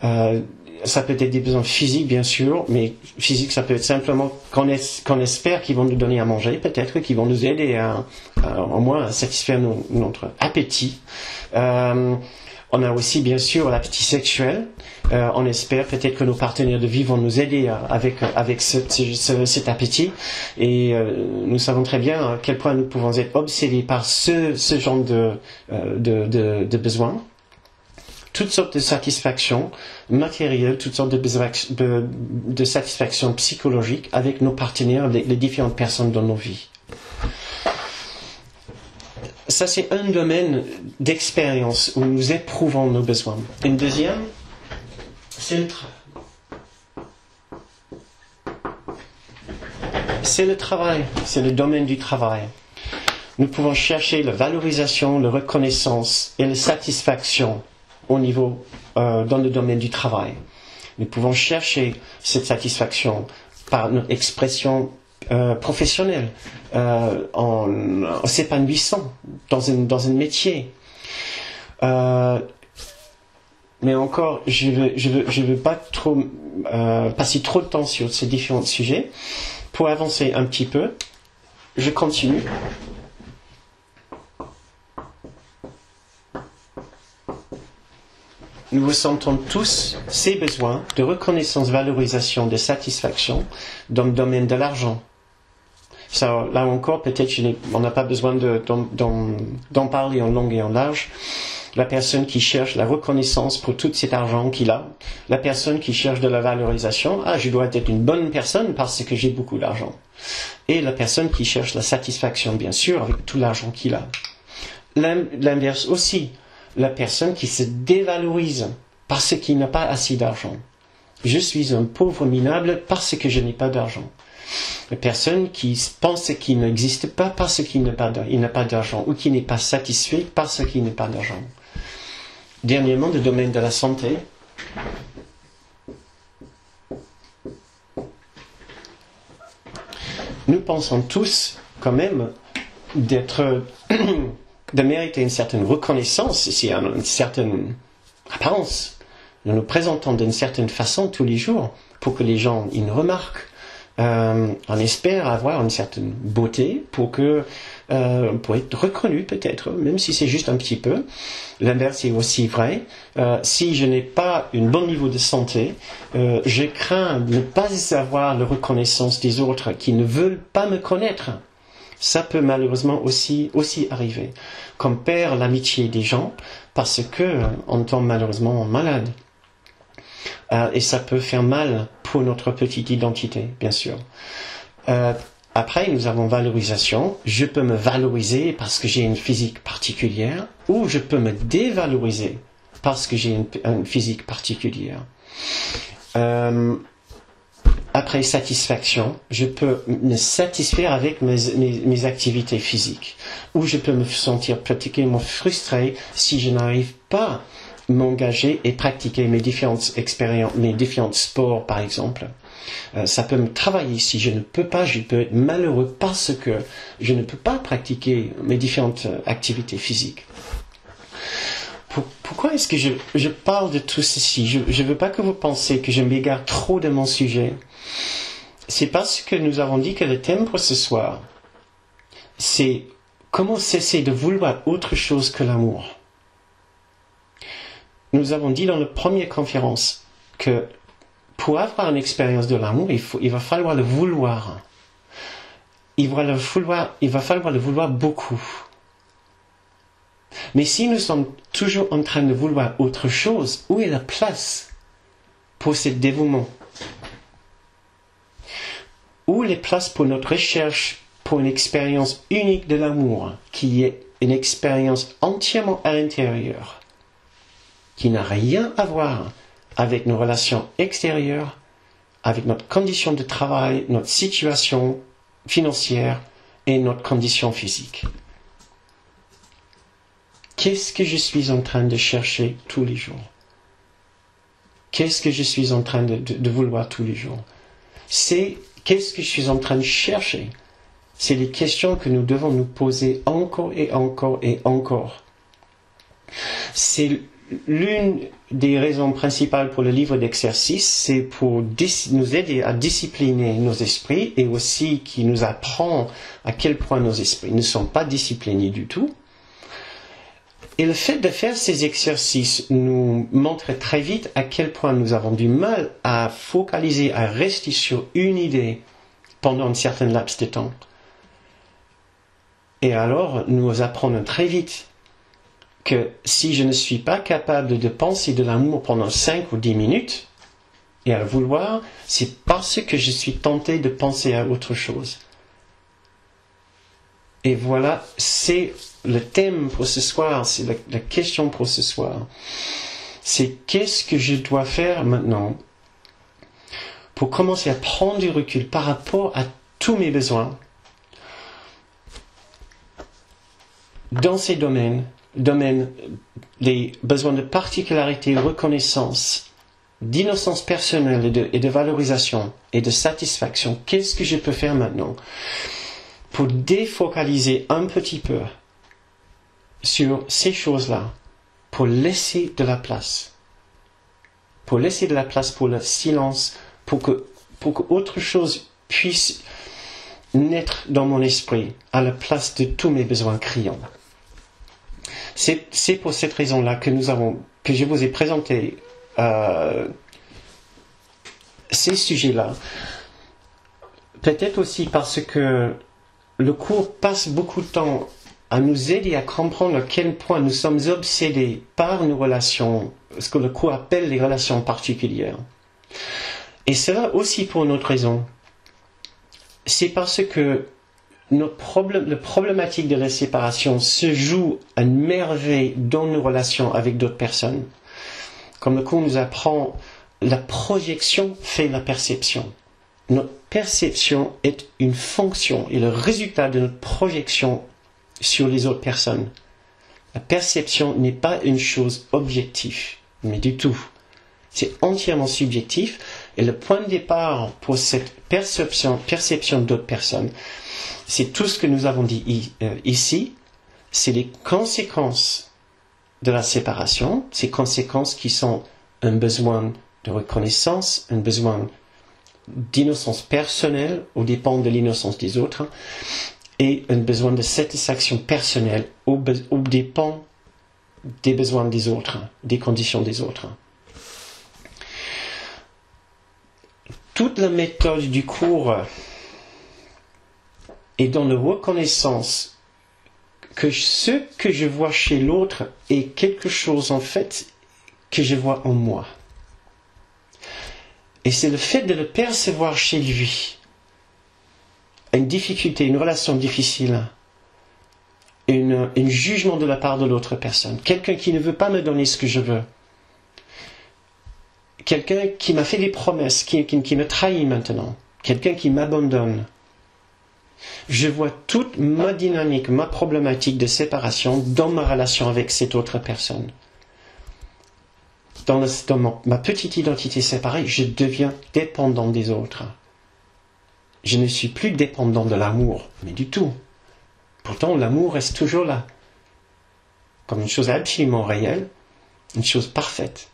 Ça peut être des besoins physiques, bien sûr, mais physique, ça peut être simplement qu'on espère qu'ils vont nous donner à manger, peut-être qu'ils vont nous aider au moins à satisfaire notre appétit. On a aussi, bien sûr, l'appétit sexuel. On espère peut-être que nos partenaires de vie vont nous aider avec cet appétit. Et nous savons très bien à quel point nous pouvons être obsédés par ce genre de besoins. Toutes sortes de satisfactions matérielles, toutes sortes de satisfactions psychologiques avec nos partenaires, les différentes personnes dans nos vies. Ça, c'est un domaine d'expérience où nous éprouvons nos besoins. Une deuxième, c'est le travail. C'est le domaine du travail. Nous pouvons chercher la valorisation, la reconnaissance et la satisfaction au niveau, dans le domaine du travail. Nous pouvons chercher cette satisfaction par notre expression professionnelle, en s'épanouissant dans un métier. Mais encore, je veux pas trop passer trop de temps sur ces différents sujets. Pour avancer un petit peu, je continue. Nous ressentons tous ces besoins de reconnaissance, valorisation, de satisfaction dans le domaine de l'argent. Ça, là encore, peut-être on n'a pas besoin d'en parler en long et en large. La personne qui cherche la reconnaissance pour tout cet argent qu'il a, la personne qui cherche de la valorisation, je dois être une bonne personne parce que j'ai beaucoup d'argent. Et la personne qui cherche la satisfaction, bien sûr, avec tout l'argent qu'il a. L'inverse aussi. La personne qui se dévalorise parce qu'il n'a pas assez d'argent. Je suis un pauvre minable parce que je n'ai pas d'argent. La personne qui pense qu'il n'existe pas parce qu'il n'a pas d'argent ou qui n'est pas satisfait parce qu'il n'a pas d'argent. Dernièrement, le domaine de la santé. Nous pensons tous quand même de mériter une certaine reconnaissance, ici, une certaine apparence. Nous nous présentons d'une certaine façon tous les jours pour que les gens ils nous remarquent. On espère avoir une certaine beauté pour être reconnu peut-être, même si c'est juste un petit peu. L'inverse est aussi vrai. Si je n'ai pas un bon niveau de santé, je crains de ne pas avoir la reconnaissance des autres qui ne veulent pas me connaître. Ça peut malheureusement aussi arriver. Qu'on perd l'amitié des gens parce que on tombe malheureusement malade. Et ça peut faire mal pour notre petite identité, bien sûr. Après, nous avons valorisation. Je peux me valoriser parce que j'ai une physique particulière, ou je peux me dévaloriser parce que j'ai une physique particulière. Après satisfaction, je peux me satisfaire avec mes activités physiques. Ou je peux me sentir particulièrement frustré si je n'arrive pas à m'engager et pratiquer mes différentes expériences, mes différents sports par exemple. Ça peut me travailler si je peux être malheureux parce que je ne peux pas pratiquer mes différentes activités physiques. Pourquoi est-ce que je parle de tout ceci? Je ne veux pas que vous pensiez que je m'égare trop de mon sujet. C'est parce que nous avons dit que le thème pour ce soir, c'est comment cesser de vouloir autre chose que l'amour. Nous avons dit dans la première conférence que pour avoir une expérience de l'amour, il va falloir le vouloir. Il va falloir le vouloir beaucoup. Mais si nous sommes toujours en train de vouloir autre chose, où est la place pour ce dévouement? Où est la place pour notre recherche pour une expérience unique de l'amour, qui est une expérience entièrement à l'intérieur, qui n'a rien à voir avec nos relations extérieures, avec notre condition de travail, notre situation financière et notre condition physique? Qu'est-ce que je suis en train de chercher tous les jours? Qu'est-ce que je suis en train de vouloir tous les jours? Qu'est-ce que je suis en train de chercher? C'est les questions que nous devons nous poser encore et encore et encore. C'est l'une des raisons principales pour le livre d'exercices, c'est pour nous aider à discipliner nos esprits et aussi qui nous apprend à quel point nos esprits ne sont pas disciplinés du tout. Et le fait de faire ces exercices nous montre très vite à quel point nous avons du mal à focaliser, à rester sur une idée pendant un certain laps de temps. Et alors, nous apprenons très vite que si je ne suis pas capable de penser de l'amour pendant 5 ou 10 minutes, et à le vouloir, c'est parce que je suis tenté de penser à autre chose. Et voilà, c'est le thème pour ce soir, c'est la question pour ce soir. C'est qu'est-ce que je dois faire maintenant pour commencer à prendre du recul par rapport à tous mes besoins dans ces domaines, les besoins de particularité, reconnaissance, d'innocence personnelle et de valorisation et de satisfaction. Qu'est-ce que je peux faire maintenant pour défocaliser un petit peu sur ces choses-là, pour laisser de la place, pour le silence, pour que autre chose puisse naître dans mon esprit à la place de tous mes besoins criants. C'est pour cette raison-là que je vous ai présenté ces sujets-là. Peut-être aussi parce que le cours passe beaucoup de temps à nous aider à comprendre à quel point nous sommes obsédés par nos relations, ce que le cours appelle les relations particulières. Et cela aussi pour une autre raison. C'est parce que la problématique de la séparation se joue à merveille dans nos relations avec d'autres personnes. Comme le cours nous apprend, la projection fait la perception. Notre perception est une fonction et le résultat de notre projection sur les autres personnes. La perception n'est pas une chose objective, mais du tout. C'est entièrement subjectif et le point de départ pour cette perception d'autres personnes, c'est tout ce que nous avons dit ici, c'est les conséquences de la séparation, ces conséquences qui sont un besoin de reconnaissance, un besoin d'innocence personnelle au dépend de l'innocence des autres et un besoin de satisfaction personnelle au dépend des besoins des autres, des conditions des autres. Toute la méthode du cours est dans la reconnaissance que ce que je vois chez l'autre est quelque chose en fait que je vois en moi. Et c'est le fait de le percevoir chez lui, une difficulté, une relation difficile, un jugement de la part de l'autre personne, quelqu'un qui ne veut pas me donner ce que je veux, quelqu'un qui m'a fait des promesses, qui me trahit maintenant, quelqu'un qui m'abandonne. Je vois toute ma dynamique, ma problématique de séparation dans ma relation avec cette autre personne. ma petite identité séparée, je deviens dépendant des autres. Je ne suis plus dépendant de l'amour, mais du tout. Pourtant, l'amour reste toujours là, comme une chose absolument réelle, une chose parfaite,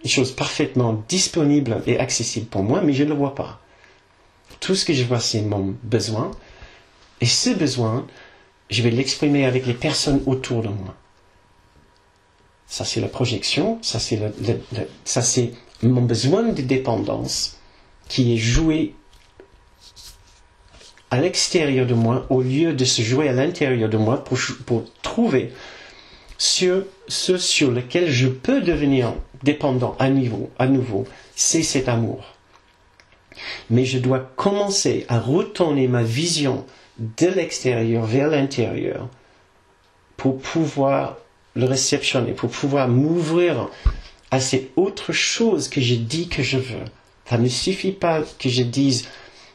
une chose parfaitement disponible et accessible pour moi, mais je ne le vois pas. Tout ce que je vois, c'est mon besoin, et ce besoin, je vais l'exprimer avec les personnes autour de moi. Ça, c'est la projection, ça, c'est mon besoin de dépendance qui est joué à l'extérieur de moi au lieu de se jouer à l'intérieur de moi pour trouver ce sur lequel je peux devenir dépendant à nouveau, c'est cet amour. Mais je dois commencer à retourner ma vision de l'extérieur vers l'intérieur pour pouvoir le réceptionner, pour pouvoir m'ouvrir à cette autre chose que je dis que je veux. Ça ne suffit pas que je dise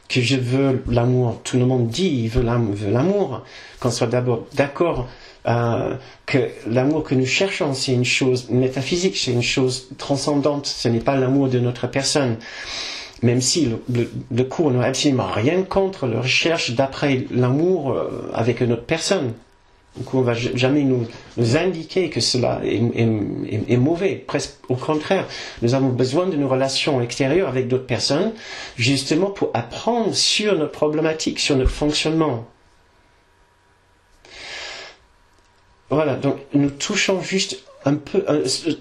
que je veux l'amour. Tout le monde dit qu'il veut l'amour. Qu'on soit d'abord d'accord que l'amour que nous cherchons, c'est une chose métaphysique, c'est une chose transcendante. Ce n'est pas l'amour de notre personne. Même si le cours n'a absolument rien contre la recherche d'après l'amour avec une autre personne. Donc on ne va jamais nous indiquer que cela est mauvais. Presque au contraire, nous avons besoin de nos relations extérieures avec d'autres personnes, justement pour apprendre sur notre problématique, sur notre fonctionnement. Voilà, donc nous touchons juste un peu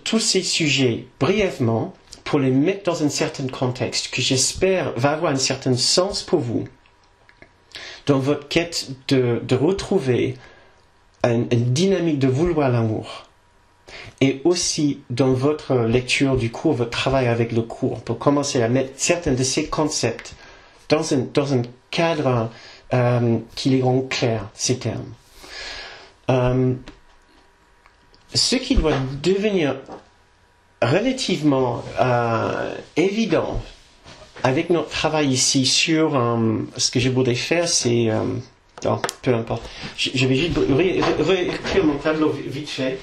tous ces sujets brièvement pour les mettre dans un certain contexte que j'espère va avoir un certain sens pour vous dans votre quête de retrouver une dynamique de vouloir l'amour. Et aussi dans votre lecture du cours, votre travail avec le cours, pour commencer à mettre certains de ces concepts dans un cadre qui les rend clairs, ces termes. Ce qui doit devenir relativement évident avec notre travail ici sur ce que je voudrais faire, c'est... peu importe. Je vais juste réécrire mon tableau vite fait.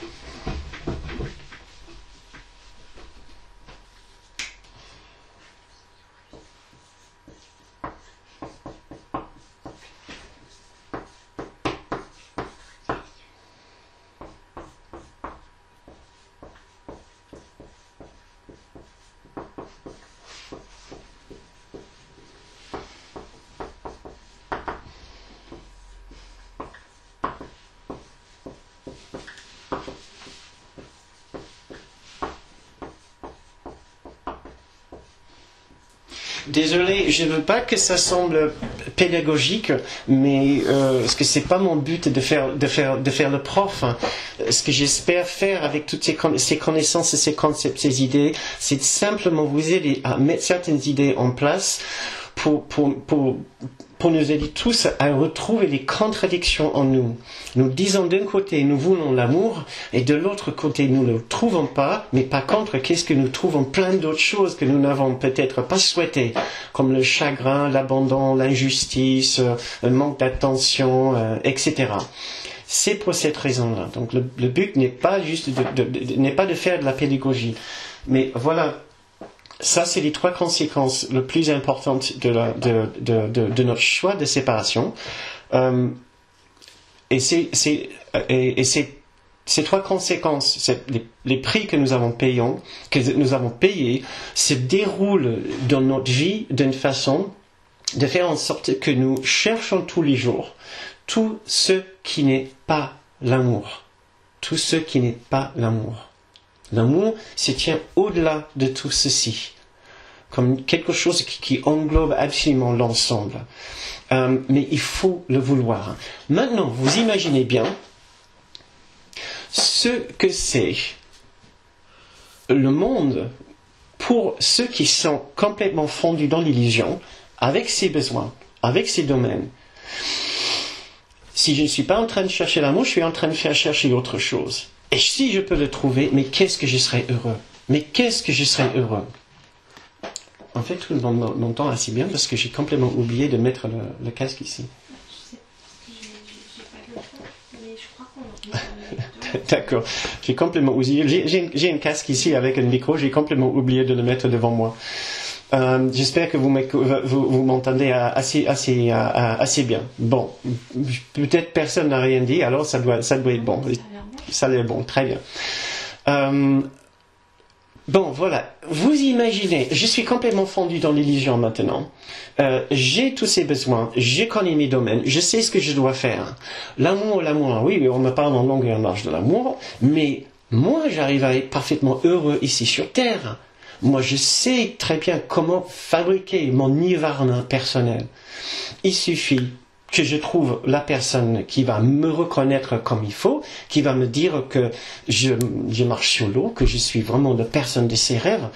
Désolé, je ne veux pas que ça semble pédagogique, mais parce que c'est pas mon but de faire le prof. Ce que j'espère faire avec toutes ces connaissances, ces concepts, ces idées, c'est simplement vous aider à mettre certaines idées en place pour nous aider tous à retrouver les contradictions en nous. Nous disons d'un côté, nous voulons l'amour, et de l'autre côté, nous ne le trouvons pas, mais par contre, qu'est-ce que nous trouvons? Plein d'autres choses que nous n'avons peut-être pas souhaitées, comme le chagrin, l'abandon, l'injustice, le manque d'attention, etc. C'est pour cette raison-là. Donc le but n'est pas juste n'est pas de faire de la pédagogie, mais voilà. Ça, c'est les trois conséquences les plus importantes de notre choix de séparation. Et ces trois conséquences, les prix que nous avons payés, se déroulent dans notre vie d'une façon de faire en sorte que nous cherchons tous les jours tout ce qui n'est pas l'amour. Tout ce qui n'est pas l'amour. L'amour se tient au-delà de tout ceci, comme quelque chose qui englobe absolument l'ensemble. Mais il faut le vouloir. Maintenant, vous imaginez bien ce que c'est le monde pour ceux qui sont complètement fondus dans l'illusion, avec ses besoins, avec ses domaines. Si je ne suis pas en train de chercher l'amour, je suis en train de faire chercher autre chose. Et si je peux le trouver, mais qu'est-ce que je serais heureux? Mais qu'est-ce que je serais heureux? En fait, tout le monde m'entend assez bien parce que j'ai complètement oublié de mettre le casque ici. Je sais, parce que j'ai pas de le faire, mais je crois qu'on D'accord. J'ai complètement oublié. J'ai une casque ici avec un micro. J'ai complètement oublié de le mettre devant moi. J'espère que vous m'entendez assez bien. Bon, peut-être personne n'a rien dit, alors ça doit être bon. Ça a l'air bon, très bien. Bon, voilà. Vous imaginez, je suis complètement fondu dans l'illusion maintenant. J'ai tous ces besoins, je connais mes domaines, je sais ce que je dois faire. L'amour, oui, on me parle en longueur et en large de l'amour, mais moi, j'arrive à être parfaitement heureux ici sur Terre. Moi, je sais très bien comment fabriquer mon nirvana personnel. Il suffit que je trouve la personne qui va me reconnaître comme il faut, qui va me dire que je marche sur l'eau, que je suis vraiment la personne de ses rêves,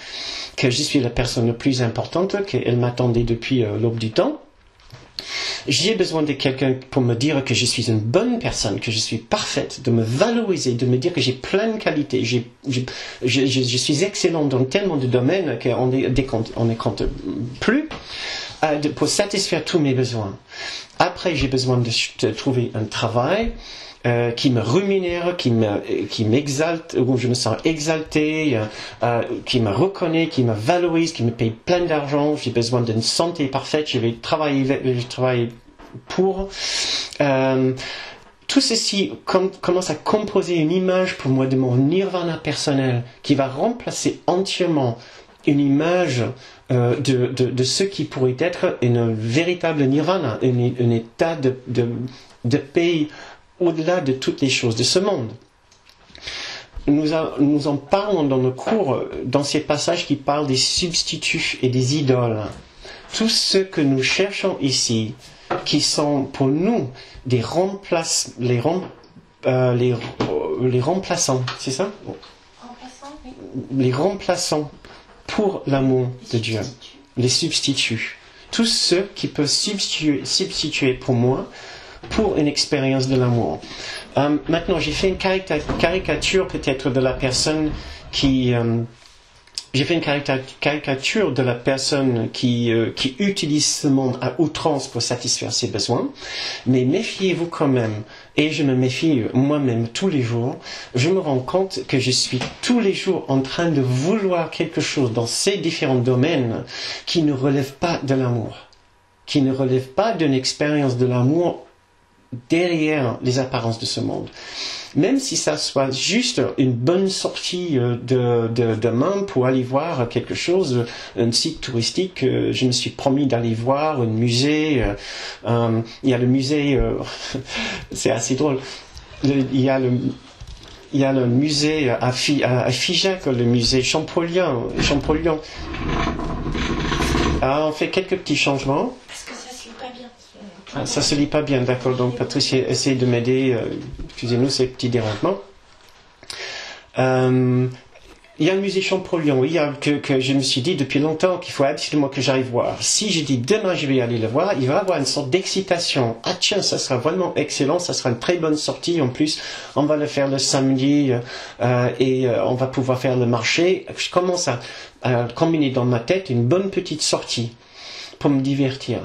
que je suis la personne la plus importante, qu'elle m'attendait depuis l'aube du temps. J'ai besoin de quelqu'un pour me dire que je suis une bonne personne, que je suis parfaite, de me valoriser, de me dire que j'ai plein de qualités. Je suis excellent dans tellement de domaines qu'on ne compte plus pour satisfaire tous mes besoins. Après, j'ai besoin de trouver un travail qui me rémunère, qui m'exalte, où je me sens exalté, qui me reconnaît, qui me valorise, qui me paye plein d'argent. J'ai besoin d'une santé parfaite. Je vais travailler pour. Tout ceci commence à composer une image pour moi de mon nirvana personnel qui va remplacer entièrement une image de ce qui pourrait être une véritable nirvana, un état de paix au-delà de toutes les choses de ce monde. Nous en parlons dans nos cours, dans ces passages qui parlent des substituts et des idoles. Tout ce que nous cherchons ici, qui sont pour nous les remplaçants, c'est ça? Les remplaçants pour l'amour de Dieu, les substituts. Tous ceux qui peuvent substituer pour moi pour une expérience de l'amour. Maintenant, j'ai fait une caricature peut-être de la personne qui... j'ai fait une caricature de la personne qui utilise ce monde à outrance pour satisfaire ses besoins. Mais méfiez-vous quand même. Et je me méfie moi-même tous les jours. Je me rends compte que je suis tous les jours en train de vouloir quelque chose dans ces différents domaines qui ne relèvent pas de l'amour. Qui ne relèvent pas d'une expérience de l'amour derrière les apparences de ce monde. Même si ça soit juste une bonne sortie de main pour aller voir quelque chose, un site touristique, je me suis promis d'aller voir un musée. Il y a le musée, c'est assez drôle. Il y a le musée à Figeac, le musée Champollion. On fait quelques petits changements. Ça se lit pas bien, d'accord. Donc Patricia essaie de m'aider. Excusez-nous ces petits dérangements. Il y a le musée Champollion, que je me suis dit depuis longtemps qu'il faut absolument que j'aille voir. Si je dis demain je vais aller le voir, il va y avoir une sorte d'excitation. Ah tiens, ça sera vraiment excellent, ça sera une très bonne sortie. En plus, on va le faire le samedi et on va pouvoir faire le marché. Je commence à combiner dans ma tête une bonne petite sortie pour me divertir.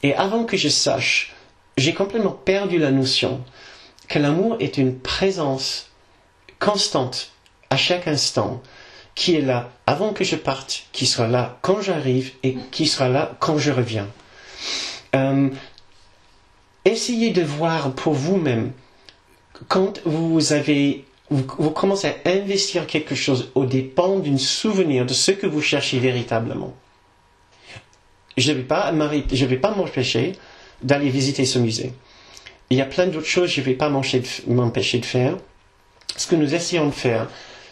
Et avant que je sache, j'ai complètement perdu la notion que l'amour est une présence constante à chaque instant, qui est là avant que je parte, qui sera là quand j'arrive et qui sera là quand je reviens. Essayez de voir pour vous-même, quand vous commencez à investir quelque chose au dépend d'un souvenir de ce que vous cherchez véritablement. Je ne vais pas m'empêcher d'aller visiter ce musée. Il y a plein d'autres choses que je ne vais pas m'empêcher de faire. Ce que nous essayons de faire,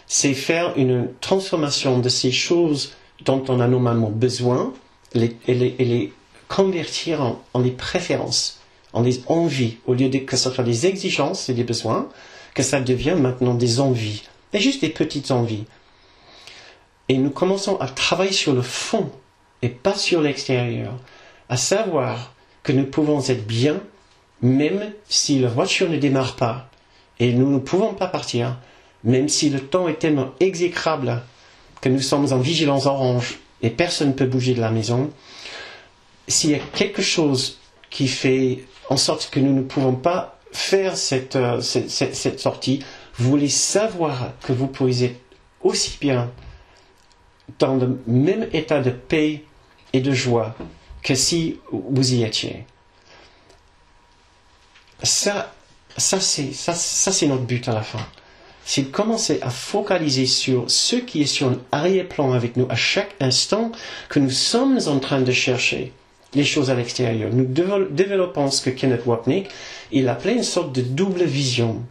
c'est faire une transformation de ces choses dont on a normalement besoin et les convertir en les préférences, en les envies, au lieu que ce soit des exigences et des besoins, que ça devienne maintenant des envies, mais juste des petites envies. Et nous commençons à travailler sur le fond et pas sur l'extérieur, à savoir que nous pouvons être bien, même si la voiture ne démarre pas, et nous ne pouvons pas partir, même si le temps est tellement exécrable que nous sommes en vigilance orange et personne ne peut bouger de la maison. S'il y a quelque chose qui fait en sorte que nous ne pouvons pas faire cette sortie, vous voulez savoir que vous pouvez être aussi bien dans le même état de paix et de joie que si vous y étiez. Ça c'est notre but à la fin. C'est de commencer à focaliser sur ce qui est sur un arrière-plan avec nous à chaque instant que nous sommes en train de chercher les choses à l'extérieur. Nous développons ce que Kenneth Wapnick, il appelait une sorte de double vision.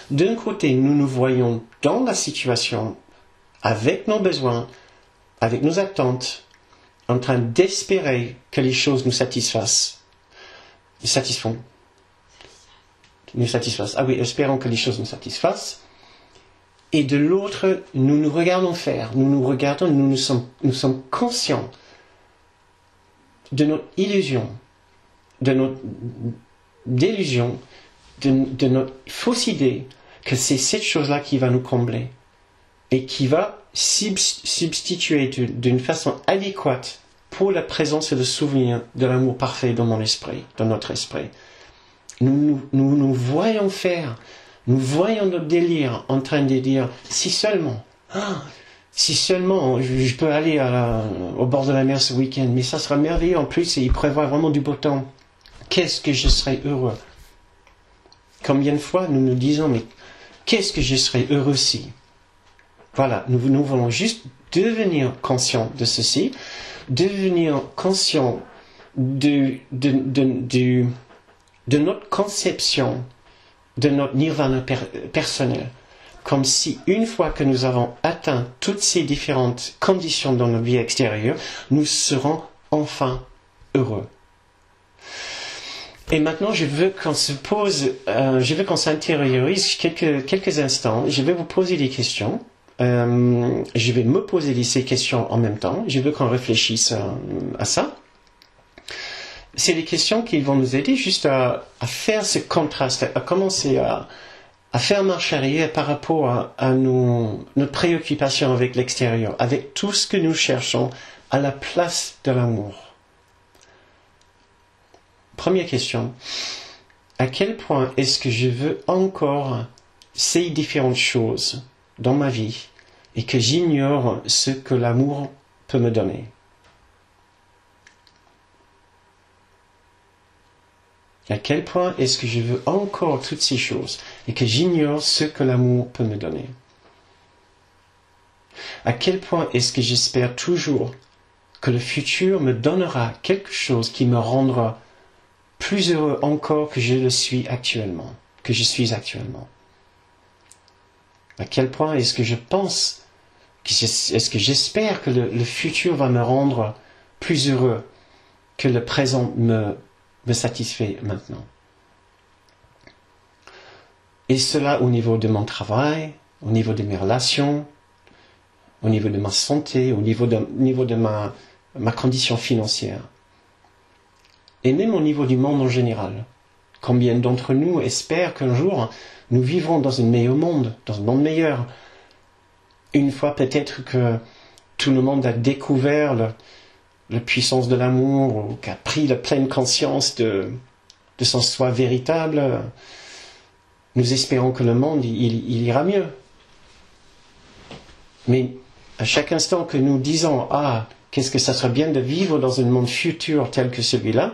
D'un côté, nous nous voyons dans la situation, avec nos besoins, avec nos attentes, en train d'espérer que les choses nous satisfassent. Ah oui, espérons que les choses nous satisfassent. Et de l'autre, nous nous regardons faire. Nous sommes conscients de notre illusion, de notre délusion, de notre fausse idée que c'est cette chose-là qui va nous combler et qui va substituer d'une façon adéquate pour la présence et le souvenir de l'amour parfait dans mon esprit, dans notre esprit. Nous voyons faire, nous voyons notre délire en train de dire, si seulement je peux aller au bord de la mer ce week-end, mais ça sera merveilleux en plus et il prévoit vraiment du beau temps. Qu'est-ce que je serai heureux. Combien de fois nous nous disons, mais qu'est-ce que je serai heureux si. Voilà, nous voulons juste devenir conscients de ceci, devenir conscients de notre conception de notre nirvana personnel. Comme si une fois que nous avons atteint toutes ces différentes conditions dans notre vie extérieure, nous serons enfin heureux. Et maintenant, je veux qu'on s'intériorise quelques instants. Je vais vous poser des questions. Je vais me poser ces questions en même temps. Je veux qu'on réfléchisse à ça. C'est des questions qui vont nous aider juste à faire ce contraste, à commencer à faire marche arrière par rapport à notre préoccupation avec l'extérieur, avec tout ce que nous cherchons à la place de l'amour. Première question. À quel point est-ce que je veux encore ces différentes choses dans ma vie et que j'ignore ce que l'amour peut me donner? À quel point est-ce que je veux encore toutes ces choses et que j'ignore ce que l'amour peut me donner? À quel point est-ce que j'espère toujours que le futur me donnera quelque chose qui me rendra plus heureux encore que je le suis actuellement, que je suis actuellement? À quel point est-ce que je pense, est-ce que j'espère que le futur va me rendre plus heureux que le présent me satisfait maintenant? Et cela au niveau de mon travail, au niveau de mes relations, au niveau de ma santé, au niveau de ma condition financière. Et même au niveau du monde en général. Combien d'entre nous espèrent qu'un jour, nous vivrons dans un meilleur monde, dans un monde meilleur. Une fois peut-être que tout le monde a découvert la puissance de l'amour, ou qu'a pris la pleine conscience de son soi véritable, nous espérons que le monde, il ira mieux. Mais à chaque instant que nous disons « Ah, qu'est-ce que ça serait bien de vivre dans un monde futur tel que celui-là »,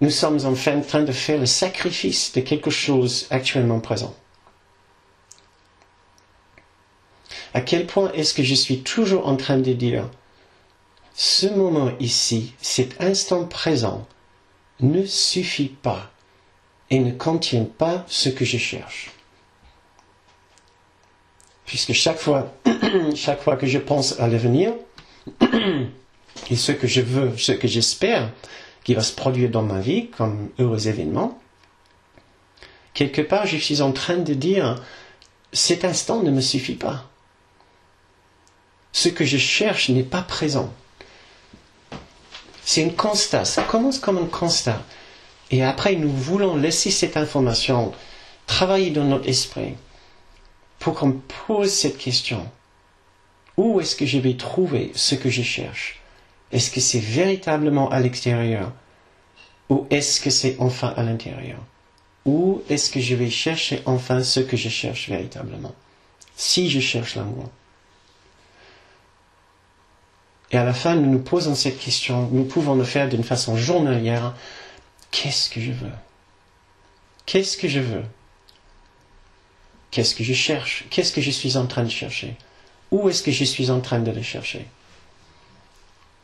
nous sommes en train de faire le sacrifice de quelque chose actuellement présent. À quel point est-ce que je suis toujours en train de dire « Ce moment ici, cet instant présent, ne suffit pas et ne contient pas ce que je cherche. » Puisque chaque fois que je pense à l'avenir, et ce que je veux, ce que j'espère qui va se produire dans ma vie comme heureux événement, quelque part je suis en train de dire cet instant ne me suffit pas. Ce que je cherche n'est pas présent. C'est un constat, ça commence comme un constat. Et après nous voulons laisser cette information travailler dans notre esprit pour qu'on pose cette question. Où est-ce que je vais trouver ce que je cherche? Est-ce que c'est véritablement à l'extérieur? Ou est-ce que c'est enfin à l'intérieur? Où est-ce que je vais chercher enfin ce que je cherche véritablement? Si je cherche l'amour. Et à la fin, nous nous posons cette question, nous pouvons le faire d'une façon journalière. Qu'est-ce que je veux? Qu'est-ce que je veux? Qu'est-ce que je cherche? Qu'est-ce que je suis en train de chercher? Où est-ce que je suis en train de le chercher?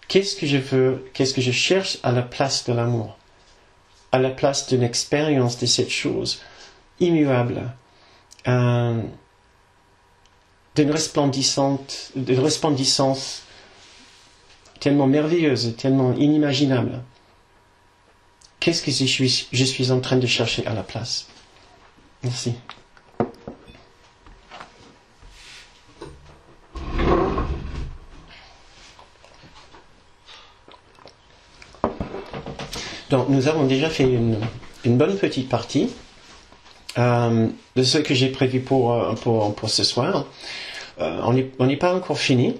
Qu'est-ce que je veux? Qu'est-ce que je cherche à la place de l'amour? À la place d'une expérience de cette chose immuable, d'une resplendissance tellement merveilleuse, tellement inimaginable. Qu'est-ce que je suis en train de chercher à la place? Merci. Donc, nous avons déjà fait une bonne petite partie de ce que j'ai prévu pour ce soir. On n'est pas encore fini.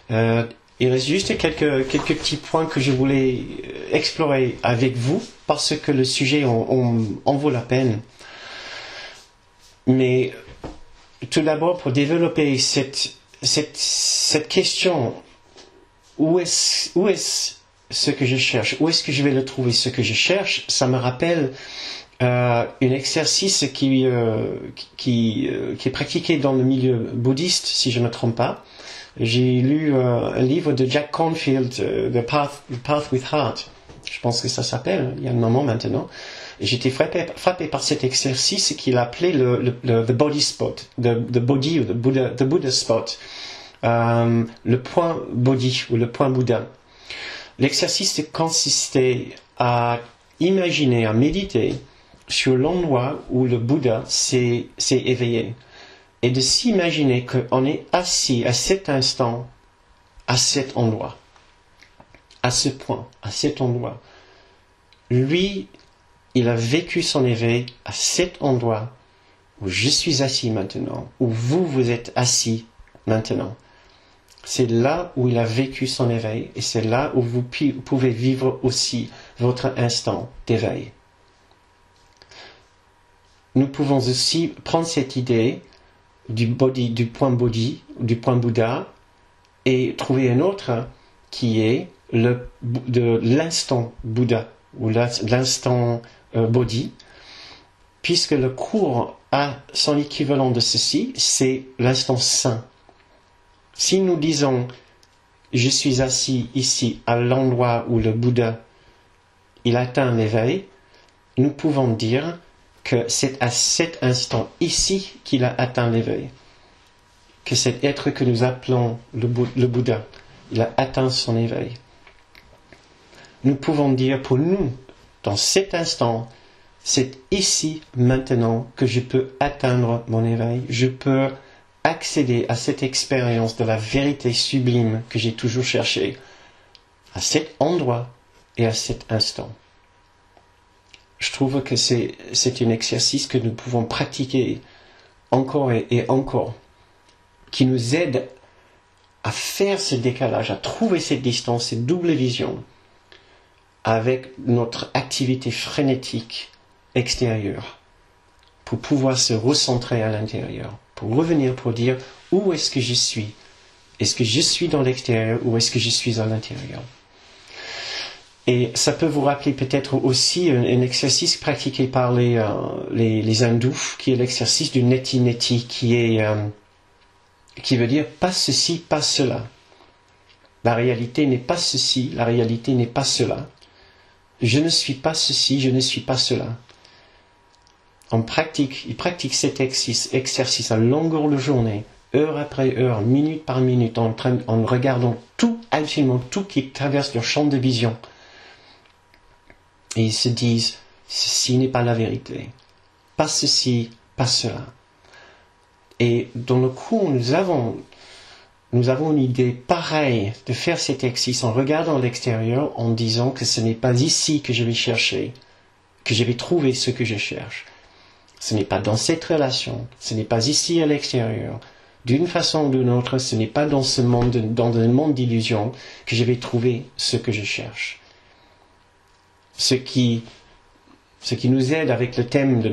Il reste juste quelques petits points que je voulais explorer avec vous parce que le sujet en vaut la peine. Mais tout d'abord, pour développer cette question, où est ce que je cherche? Où est-ce que je vais le trouver, ce que je cherche? Ça me rappelle un exercice qui est pratiqué dans le milieu bouddhiste, si je ne me trompe pas. J'ai lu un livre de Jack Cornfield, The Path with Heart. Je pense que ça s'appelle, il y a un moment maintenant. Et j'étais frappé par cet exercice qu'il appelait the body spot, the body ou the Buddha spot, le point body ou le point Bouddha. L'exercice consistait à imaginer, à méditer sur l'endroit où le Bouddha s'est éveillé. Et de s'imaginer qu'on est assis à cet instant, à cet endroit, à ce point, à cet endroit. Lui, il a vécu son éveil à cet endroit où je suis assis maintenant, où vous êtes assis maintenant. C'est là où il a vécu son éveil et c'est là où vous pouvez vivre aussi votre instant d'éveil. Nous pouvons aussi prendre cette idée du point body, du point Bouddha, et trouver un autre qui est de l'instant Bouddha, ou l'instant body, puisque le cours a son équivalent de ceci, c'est l'instant saint. Si nous disons, je suis assis ici à l'endroit où le Bouddha, il atteint l'éveil, nous pouvons dire que c'est à cet instant ici qu'il a atteint l'éveil. Que cet être que nous appelons le Bouddha, il a atteint son éveil. Nous pouvons dire pour nous, dans cet instant, c'est ici, maintenant, que je peux atteindre mon éveil. Je peux accéder à cette expérience de la vérité sublime que j'ai toujours cherchée, à cet endroit et à cet instant. Je trouve que c'est un exercice que nous pouvons pratiquer encore et encore, qui nous aide à faire ce décalage, à trouver cette distance, cette double vision avec notre activité frénétique extérieure, pour pouvoir se recentrer à l'intérieur, pour revenir pour dire où est-ce que je suis? Est-ce que je suis dans l'extérieur ou est-ce que je suis à l'intérieur? Et ça peut vous rappeler peut-être aussi un exercice pratiqué par les hindous, qui est l'exercice du neti-neti, qui veut dire pas ceci, pas cela. La réalité n'est pas ceci, la réalité n'est pas cela. Je ne suis pas ceci, je ne suis pas cela. Il pratique cet exercice à longueur de journée, heure après heure, minute par minute, en regardant absolument tout qui traverse leur champ de vision. Et ils se disent, ceci n'est pas la vérité. Pas ceci, pas cela. Et dans le cours, nous avons une idée pareille de faire cet exercice en regardant l'extérieur, en disant que ce n'est pas ici que je vais chercher, que je vais trouver ce que je cherche. Ce n'est pas dans cette relation, ce n'est pas ici à l'extérieur. D'une façon ou d'une autre, ce n'est pas dans un monde d'illusions que je vais trouver ce que je cherche. Ce qui ce qui nous aide avec le thème de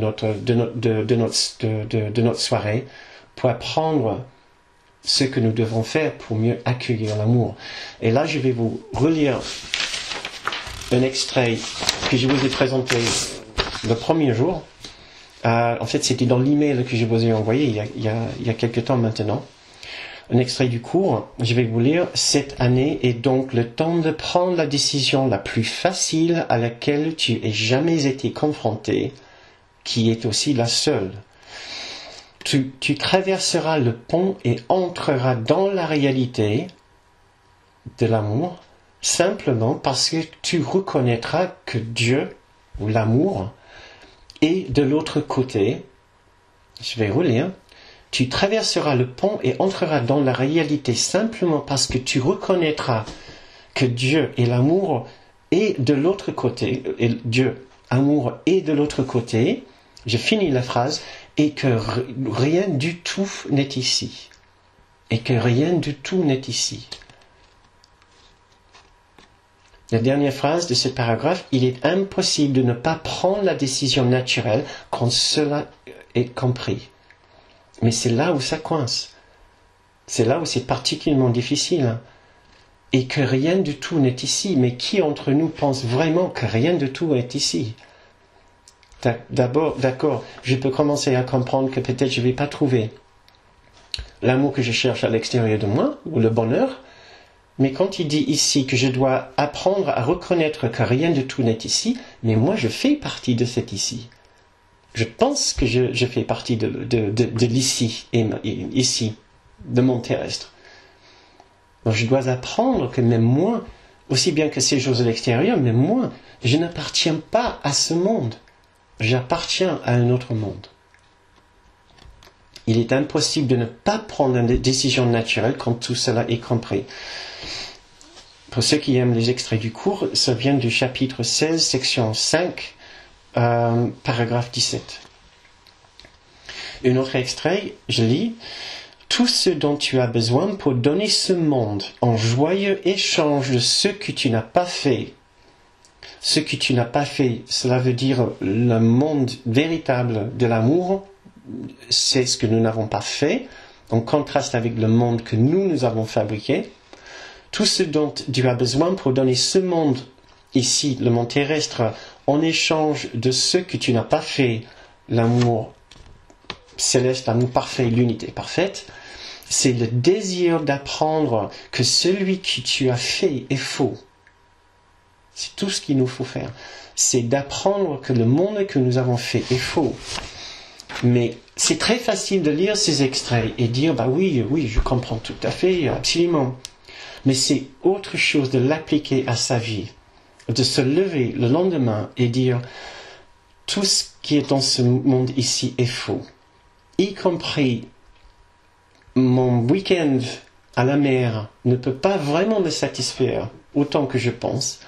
notre soirée, pour apprendre ce que nous devons faire pour mieux accueillir l'amour. Et là, je vais vous relire un extrait que je vous ai présenté le premier jour. En fait, c'était dans l'email que je vous ai envoyé il y a quelques temps maintenant. Un extrait du cours, je vais vous lire. Cette année est donc le temps de prendre la décision la plus facile à laquelle tu aies jamais été confronté, qui est aussi la seule. Tu traverseras le pont et entreras dans la réalité de l'amour, simplement parce que tu reconnaîtras que Dieu, ou l'amour, est de l'autre côté. Je vais relire. Tu traverseras le pont et entreras dans la réalité simplement parce que tu reconnaîtras que Dieu et l'amour est de l'autre côté, et Dieu, amour, est de l'autre côté. Je finis la phrase, et que rien du tout n'est ici. Et que rien du tout n'est ici. La dernière phrase de ce paragraphe, il est impossible de ne pas prendre la décision naturelle quand cela est compris. Mais c'est là où ça coince. C'est là où c'est particulièrement difficile. Et que rien du tout n'est ici. Mais qui entre nous pense vraiment que rien du tout est ici? D'abord, d'accord, je peux commencer à comprendre que peut-être je ne vais pas trouver l'amour que je cherche à l'extérieur de moi, ou le bonheur. Mais quand il dit ici que je dois apprendre à reconnaître que rien du tout n'est ici, mais moi je fais partie de cet ici. Je pense que je fais partie de l'ici, et ici, de mon terrestre. Donc je dois apprendre que même moi, aussi bien que ces choses de l'extérieur, même moi, je n'appartiens pas à ce monde. J'appartiens à un autre monde. Il est impossible de ne pas prendre une décision naturelle quand tout cela est compris. Pour ceux qui aiment les extraits du cours, ça vient du chapitre 16, section 5, paragraphe 17. Un autre extrait, je lis. Tout ce dont tu as besoin pour donner ce monde en joyeux échange de ce que tu n'as pas fait. Ce que tu n'as pas fait, cela veut dire le monde véritable de l'amour, c'est ce que nous n'avons pas fait, en contraste avec le monde que nous avons fabriqué. Tout ce dont tu as besoin pour donner ce monde, ici, le monde terrestre, en échange de ce que tu n'as pas fait, l'amour céleste, l'amour parfait, l'unité parfaite, c'est le désir d'apprendre que celui que tu as fait est faux. C'est tout ce qu'il nous faut faire. C'est d'apprendre que le monde que nous avons fait est faux. Mais c'est très facile de lire ces extraits et dire, bah oui, je comprends tout à fait, absolument. Mais c'est autre chose de l'appliquer à sa vie. De se lever le lendemain et dire, tout ce qui est dans ce monde ici est faux. Y compris mon week-end à la mer ne peut pas vraiment me satisfaire autant que je pense.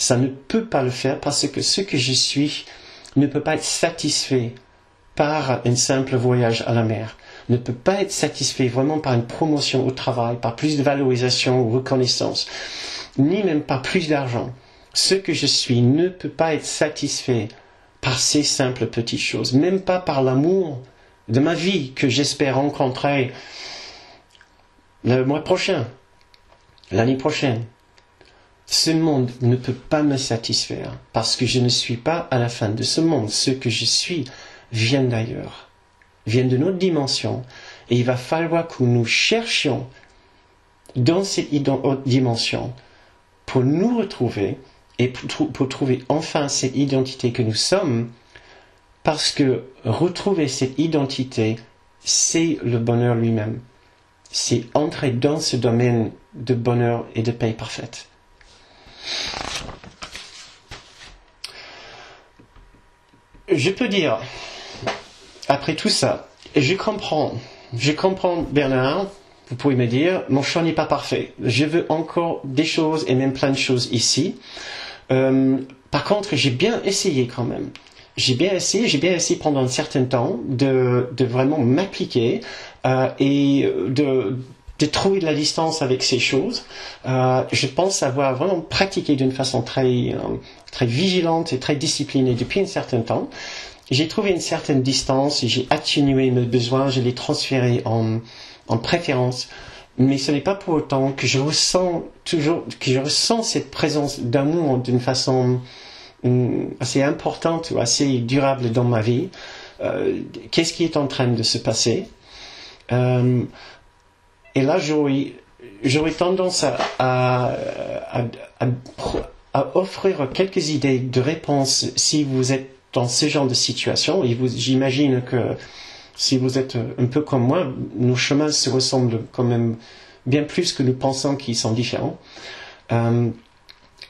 Ça ne peut pas le faire parce que ce que je suis ne peut pas être satisfait par un simple voyage à la mer, ne peut pas être satisfait vraiment par une promotion au travail, par plus de valorisation ou reconnaissance, ni même par plus d'argent. Ce que je suis ne peut pas être satisfait par ces simples petites choses, même pas par l'amour de ma vie que j'espère rencontrer le mois prochain, l'année prochaine. Ce monde ne peut pas me satisfaire parce que je ne suis pas à la fin de ce monde. Ce que je suis vient d'ailleurs, vient de notre dimension. Et il va falloir que nous cherchions dans cette dimension pour nous retrouver et pour trouver enfin cette identité que nous sommes, parce que retrouver cette identité, c'est le bonheur lui-même. C'est entrer dans ce domaine de bonheur et de paix parfaite. Je peux dire, après tout ça, je comprends Bernard, vous pouvez me dire, mon chant n'est pas parfait. Je veux encore des choses et même plein de choses ici. Par contre, j'ai bien essayé quand même. J'ai bien essayé pendant un certain temps de vraiment m'appliquer et trouver de la distance avec ces choses. Je pense avoir vraiment pratiqué d'une façon très vigilante et très disciplinée depuis un certain temps. J'ai trouvé une certaine distance et j'ai atténué mes besoins, je les transférés en préférence. Mais ce n'est pas pour autant que je ressens cette présence d'amour d'une façon assez importante ou assez durable dans ma vie. Qu'est-ce qui est en train de se passer? Et là, j'aurais tendance à offrir quelques idées de réponses si vous êtes dans ce genre de situation. Et j'imagine que si vous êtes un peu comme moi, nos chemins se ressemblent quand même bien plus que nous pensons qu'ils sont différents. Il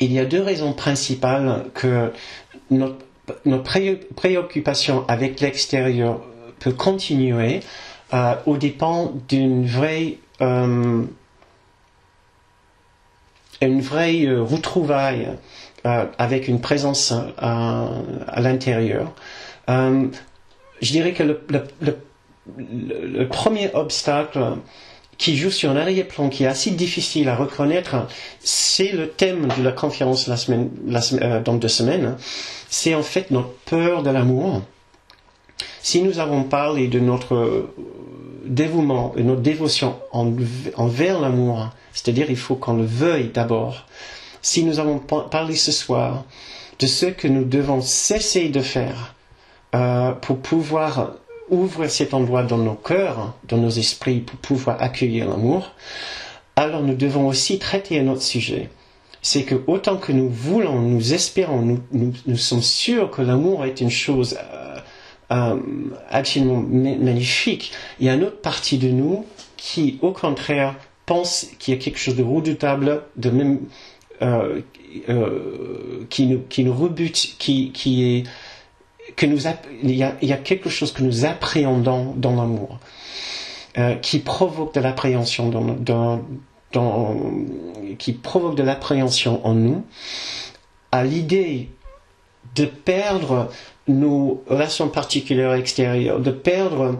y a deux raisons principales que notre préoccupation avec l'extérieur peut continuer au dépend d'une vraie retrouvaille avec une présence à l'intérieur. Je dirais que le premier obstacle qui joue sur un arrière-plan qui est assez difficile à reconnaître, c'est le thème de la conférence dans 2 semaines. C'est en fait notre peur de l'amour. Si nous avons parlé de notre dévouement et notre dévotion envers l'amour, c'est-à-dire il faut qu'on le veuille d'abord. Si nous avons parlé ce soir de ce que nous devons cesser de faire pour pouvoir ouvrir cet endroit dans nos cœurs, dans nos esprits, pour pouvoir accueillir l'amour, alors nous devons aussi traiter un autre sujet. C'est que autant que nous voulons, nous espérons, nous sommes sûrs que l'amour est une chose absolument magnifique, il y a une autre partie de nous qui, au contraire, pense qu'il y a quelque chose de redoutable, de même qui nous rebute, il y a quelque chose que nous appréhendons dans l'amour, qui provoque de l'appréhension qui provoque de l'appréhension en nous, à l'idée de perdre nos relations particulières extérieures, de perdre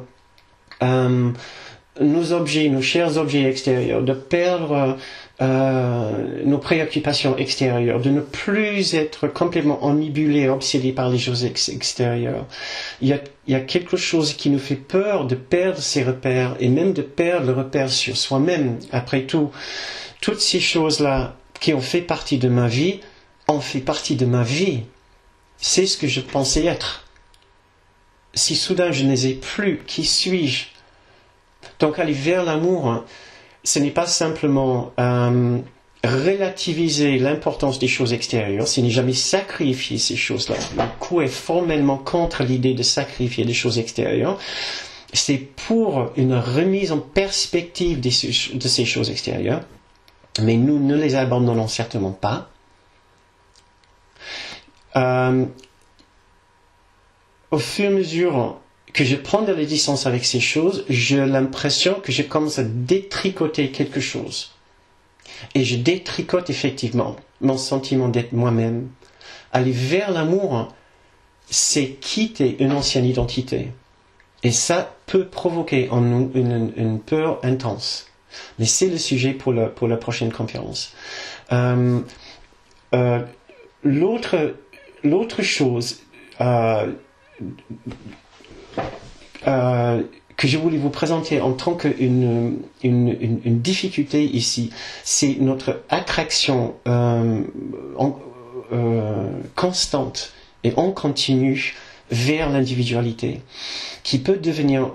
nos objets, nos chers objets extérieurs, de perdre nos préoccupations extérieures, de ne plus être complètement emmibulés, obsédés par les choses extérieures. Il y a quelque chose qui nous fait peur de perdre ces repères et même de perdre le repère sur soi-même. Après tout, toutes ces choses-là qui ont fait partie de ma vie ont fait partie de ma vie. C'est ce que je pensais être. Si soudain je ne les ai plus, qui suis-je? Donc aller vers l'amour, ce n'est pas simplement relativiser l'importance des choses extérieures, ce n'est jamais sacrifier ces choses-là. Le coup est formellement contre l'idée de sacrifier des choses extérieures. C'est pour une remise en perspective de ces choses extérieures. Mais nous ne les abandonnons certainement pas. Au fur et à mesure que je prends de la distance avec ces choses, j'ai l'impression que je commence à détricoter quelque chose. Et je détricote effectivement mon sentiment d'être moi-même. Aller vers l'amour, c'est quitter une ancienne identité. Et ça peut provoquer en nous une peur intense. Mais c'est le sujet pour la prochaine conférence. L'autre chose que je voulais vous présenter en tant qu'une difficulté ici, c'est notre attraction constante et en continu vers l'individualité, qui peut devenir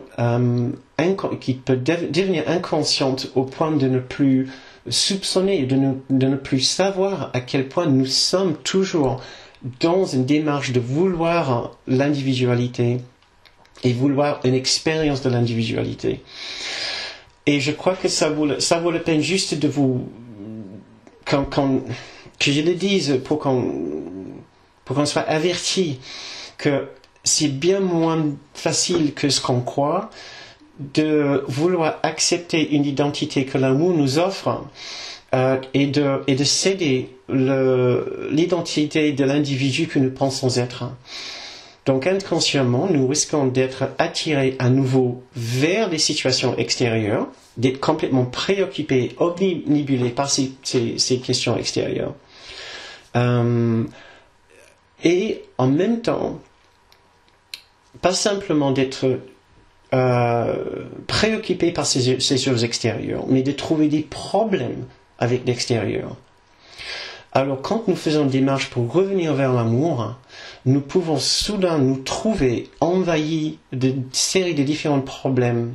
inconsciente au point de ne plus soupçonner, de ne plus savoir à quel point nous sommes toujours dans une démarche de vouloir l'individualité et vouloir une expérience de l'individualité. Et je crois que ça vaut la peine juste de vous, que je le dise pour qu'on soit averti que c'est bien moins facile que ce qu'on croit de vouloir accepter une identité que l'amour nous offre et de céder l'identité de l'individu que nous pensons être. Donc inconsciemment, nous risquons d'être attirés à nouveau vers des situations extérieures, d'être complètement préoccupés, omnibulés par ces questions extérieures. Et en même temps, pas simplement d'être préoccupés par ces choses extérieures, mais de trouver des problèmes avec l'extérieur. Alors quand nous faisons une démarche pour revenir vers l'amour, nous pouvons soudain nous trouver envahis d'une série de différents problèmes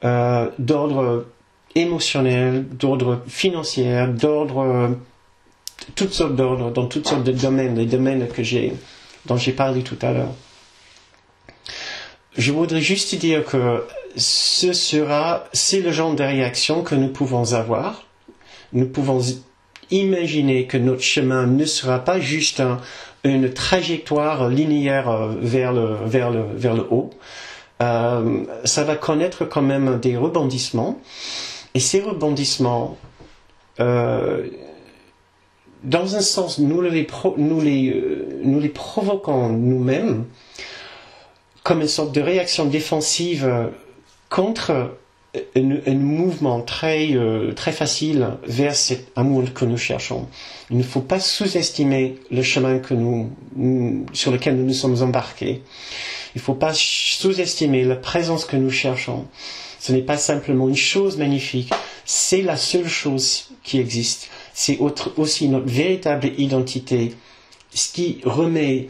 d'ordre émotionnel, d'ordre financier, d'ordre toutes sortes d'ordres, dans toutes sortes de domaines, les domaines dont j'ai parlé tout à l'heure. Je voudrais juste dire que c'est le genre de réaction que nous pouvons avoir. Nous pouvons imaginer que notre chemin ne sera pas juste une trajectoire linéaire vers le haut. Ça va connaître quand même des rebondissements. Et ces rebondissements, dans un sens, nous les provoquons nous-mêmes comme une sorte de réaction défensive contre un mouvement très facile vers cet amour que nous cherchons. Il ne faut pas sous-estimer le chemin sur lequel nous nous sommes embarqués. Il ne faut pas sous-estimer la présence que nous cherchons. Ce n'est pas simplement une chose magnifique, c'est la seule chose qui existe. C'est aussi notre véritable identité, ce qui remet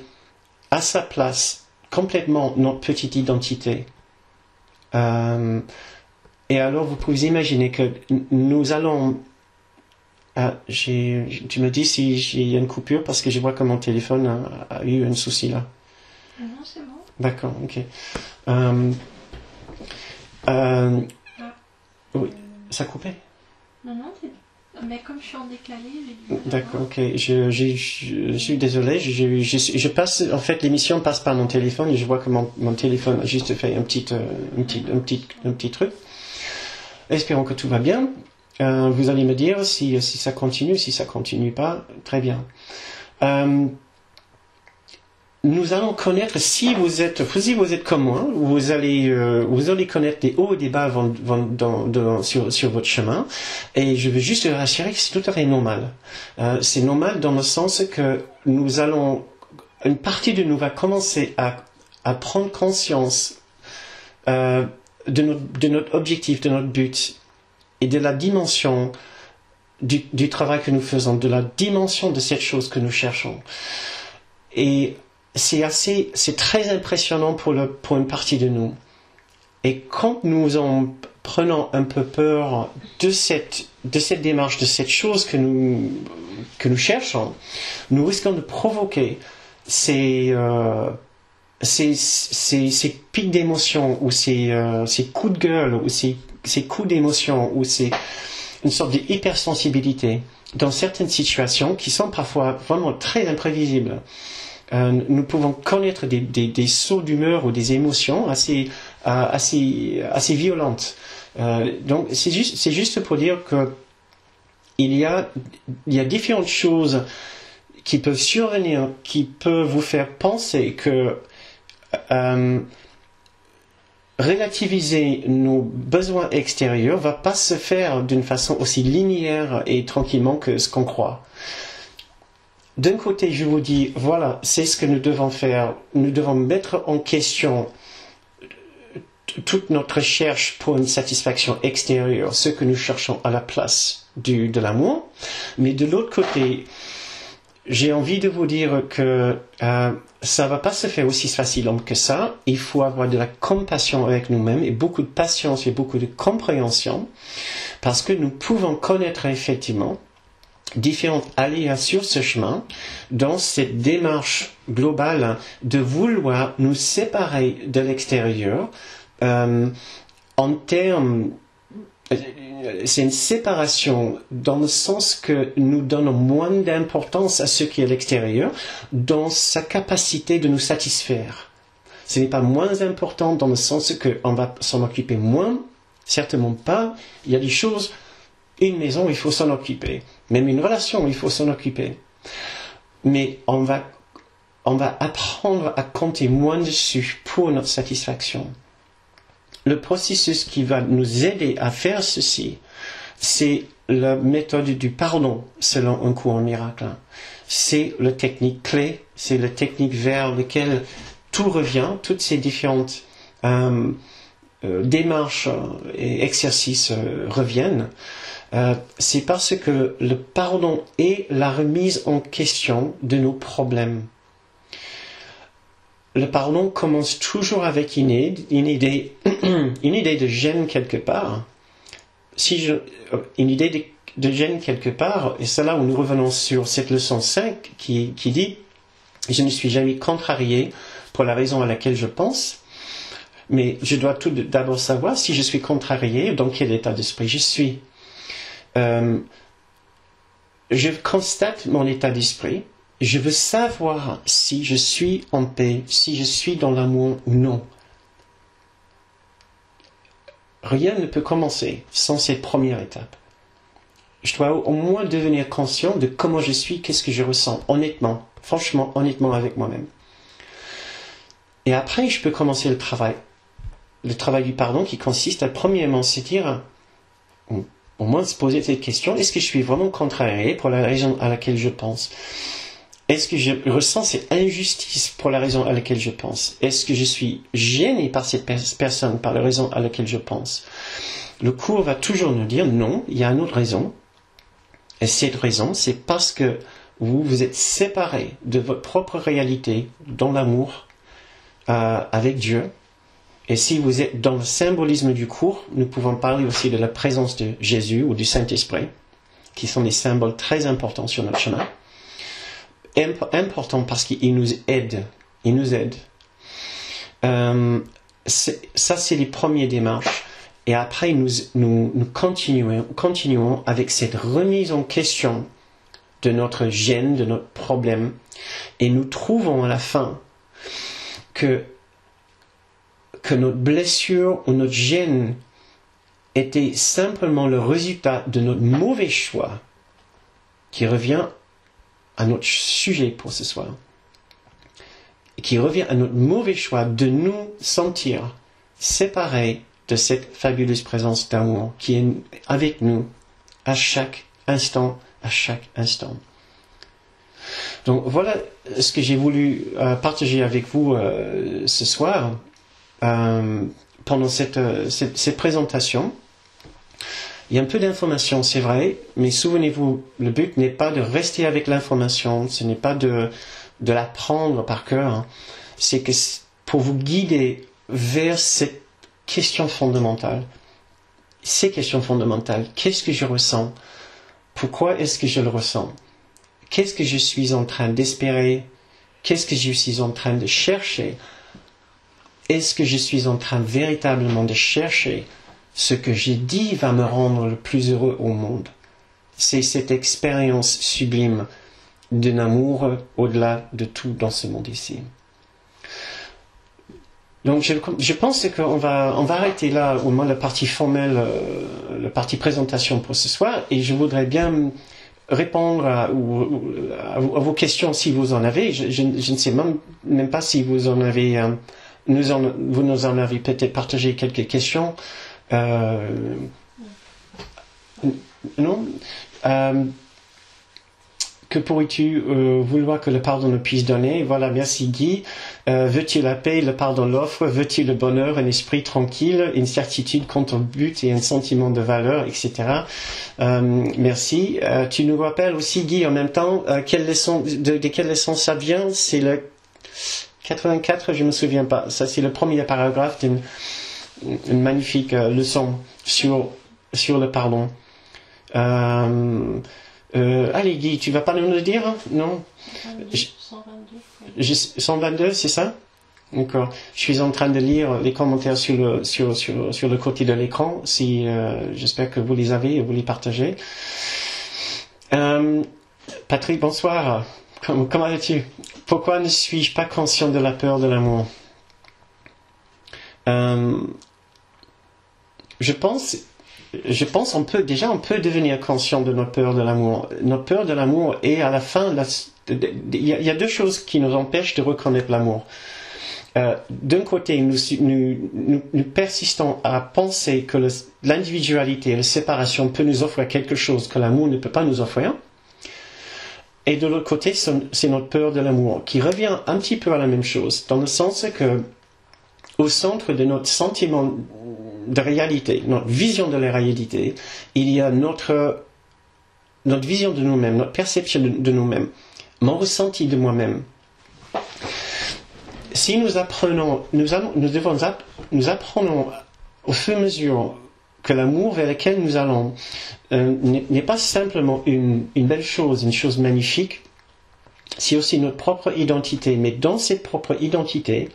à sa place complètement notre petite identité. Et alors vous pouvez imaginer que nous allons... tu me dis si j'ai une coupure parce que je vois que mon téléphone a eu un souci là. Non, c'est bon. D'accord, ok. Oui, ça a coupé? Non, mais comme je suis en décalé, j'ai dit... D'accord, ok. Je suis désolé. Je passe, en fait, l'émission passe par mon téléphone et je vois que mon téléphone a juste fait un petit truc. Espérons que tout va bien. Vous allez me dire si ça continue, si ça continue pas. Très bien. Nous allons connaître, si vous êtes comme moi, vous allez connaître des hauts et des bas sur votre chemin. Et je veux juste vous rassurer que c'est tout à fait normal. C'est normal dans le sens que une partie de nous va commencer à prendre conscience de notre objectif, de notre but et de la dimension du travail que nous faisons, de la dimension de cette chose que nous cherchons. Et c'est très impressionnant pour une partie de nous. Et quand nous en prenons un peu peur de cette démarche, de cette chose que nous cherchons, nous risquons de provoquer ces pics d'émotion ou ces coups de gueule ou ces coups d'émotion ou une sorte d'hypersensibilité dans certaines situations qui sont parfois vraiment très imprévisibles. Nous pouvons connaître des sauts d'humeur ou des émotions assez violentes. Donc c'est juste pour dire que il y a différentes choses qui peuvent survenir, qui peuvent vous faire penser que relativiser nos besoins extérieurs va pas se faire d'une façon aussi linéaire et tranquillement que ce qu'on croit. D'un côté, je vous dis, voilà, c'est ce que nous devons faire. Nous devons mettre en question toute notre recherche pour une satisfaction extérieure, ce que nous cherchons à la place de l'amour. Mais de l'autre côté, j'ai envie de vous dire que ça va pas se faire aussi facilement que ça. Il faut avoir de la compassion avec nous-mêmes et beaucoup de patience et beaucoup de compréhension parce que nous pouvons connaître effectivement différentes aléas sur ce chemin dans cette démarche globale de vouloir nous séparer de l'extérieur en termes... C'est une séparation dans le sens que nous donnons moins d'importance à ce qui est à l'extérieur dans sa capacité de nous satisfaire. Ce n'est pas moins important dans le sens qu'on va s'en occuper moins, certainement pas. Il y a des choses, une maison, il faut s'en occuper. Même une relation, il faut s'en occuper. Mais on va on va apprendre à compter moins dessus pour notre satisfaction. Le processus qui va nous aider à faire ceci, c'est la méthode du pardon, selon un cours en miracle. C'est la technique clé, c'est la technique vers laquelle tout revient, toutes ces différentes démarches et exercices reviennent. C'est parce que le pardon est la remise en question de nos problèmes. Le pardon commence toujours avec une idée de gêne quelque part. Une idée de gêne quelque part, et c'est là où nous revenons sur cette leçon 5 qui dit « Je ne suis jamais contrarié pour la raison à laquelle je pense, mais je dois tout d'abord savoir si je suis contrarié, dans quel état d'esprit je suis. Je constate mon état d'esprit, je veux savoir si je suis en paix, si je suis dans l'amour ou non. Rien ne peut commencer sans cette première étape. Je dois au moins devenir conscient de comment je suis, qu'est-ce que je ressens, honnêtement, franchement, honnêtement avec moi-même. Et après, je peux commencer le travail du pardon qui consiste à premièrement se dire, au moins se poser cette question, est-ce que je suis vraiment contrarié pour la raison à laquelle je pense? Est-ce que je ressens cette injustice pour la raison à laquelle je pense? Est-ce que je suis gêné par cette personne, par la raison à laquelle je pense? Le cours va toujours nous dire non, il y a une autre raison. Et cette raison, c'est parce que vous êtes séparés de votre propre réalité dans l'amour avec Dieu. Et si vous êtes dans le symbolisme du cours, nous pouvons parler aussi de la présence de Jésus ou du Saint-Esprit, qui sont des symboles très importants sur notre chemin. Important parce qu'il nous aide. Il nous aide. Ça, c'est les premières démarches. Et après, nous continuons avec cette remise en question de notre gêne, de notre problème. Et nous trouvons à la fin que notre blessure ou notre gêne était simplement le résultat de notre mauvais choix, qui revient à notre sujet pour ce soir, qui revient à notre mauvais choix de nous sentir séparés de cette fabuleuse présence d'amour qui est avec nous à chaque instant, Donc voilà ce que j'ai voulu partager avec vous ce soir pendant cette présentation. Il y a un peu d'information, c'est vrai, mais souvenez-vous, le but n'est pas de rester avec l'information, ce n'est pas de l'apprendre par cœur, hein. C'est que pour vous guider vers cette question fondamentale. Ces questions fondamentales, qu'est-ce que je ressens? Pourquoi est-ce que je le ressens? Qu'est-ce que je suis en train d'espérer? Qu'est-ce que je suis en train de chercher? Est-ce que je suis en train véritablement de chercher ce que j'ai dit va me rendre le plus heureux au monde? C'est cette expérience sublime d'un amour au-delà de tout dans ce monde ici. Donc je pense qu'on va arrêter là au moins la partie formelle, la partie présentation pour ce soir, et je voudrais bien répondre à vos questions si vous en avez. Je ne sais même pas si vous en avez, vous nous en avez peut-être partagé quelques questions. Non. Que pourrais-tu vouloir que le pardon ne puisse donner? Voilà, merci Guy. Veux-tu la paix, le pardon l'offre? Veux-tu le bonheur, un esprit tranquille, une certitude quant au but et un sentiment de valeur, etc. Merci. Tu nous rappelles aussi, Guy, en même temps, de quelle leçon ça vient? C'est le 84, je ne me souviens pas. Ça, c'est le premier paragraphe d'une magnifique leçon sur le pardon. Allez Guy, tu vas pas nous le dire, hein? Non? 122, c'est ça? D'accord. Je suis en train de lire les commentaires sur le côté de l'écran. Si j'espère que vous les avez et vous les partagez. Patrick, bonsoir. Comment vas-tu? Pourquoi ne suis-je pas conscient de la peur de l'amour? Je pense on peut devenir conscient de notre peur de l'amour. Notre peur de l'amour est à la fin il y a deux choses qui nous empêchent de reconnaître l'amour. D'un côté, nous persistons à penser que l'individualité et la séparation peut nous offrir quelque chose que l'amour ne peut pas nous offrir. Et de l'autre côté, c'est notre peur de l'amour, qui revient un petit peu à la même chose, dans le sens que au centre de notre sentiment de réalité, notre vision de la réalité, il y a notre vision de nous-mêmes, notre perception de nous-mêmes, mon ressenti de moi-même. Si nous apprenons, nous apprenons au fur et à mesure que l'amour vers lequel nous allons n'est pas simplement une belle chose, une chose magnifique, c'est aussi notre propre identité. Mais dans cette propre identité,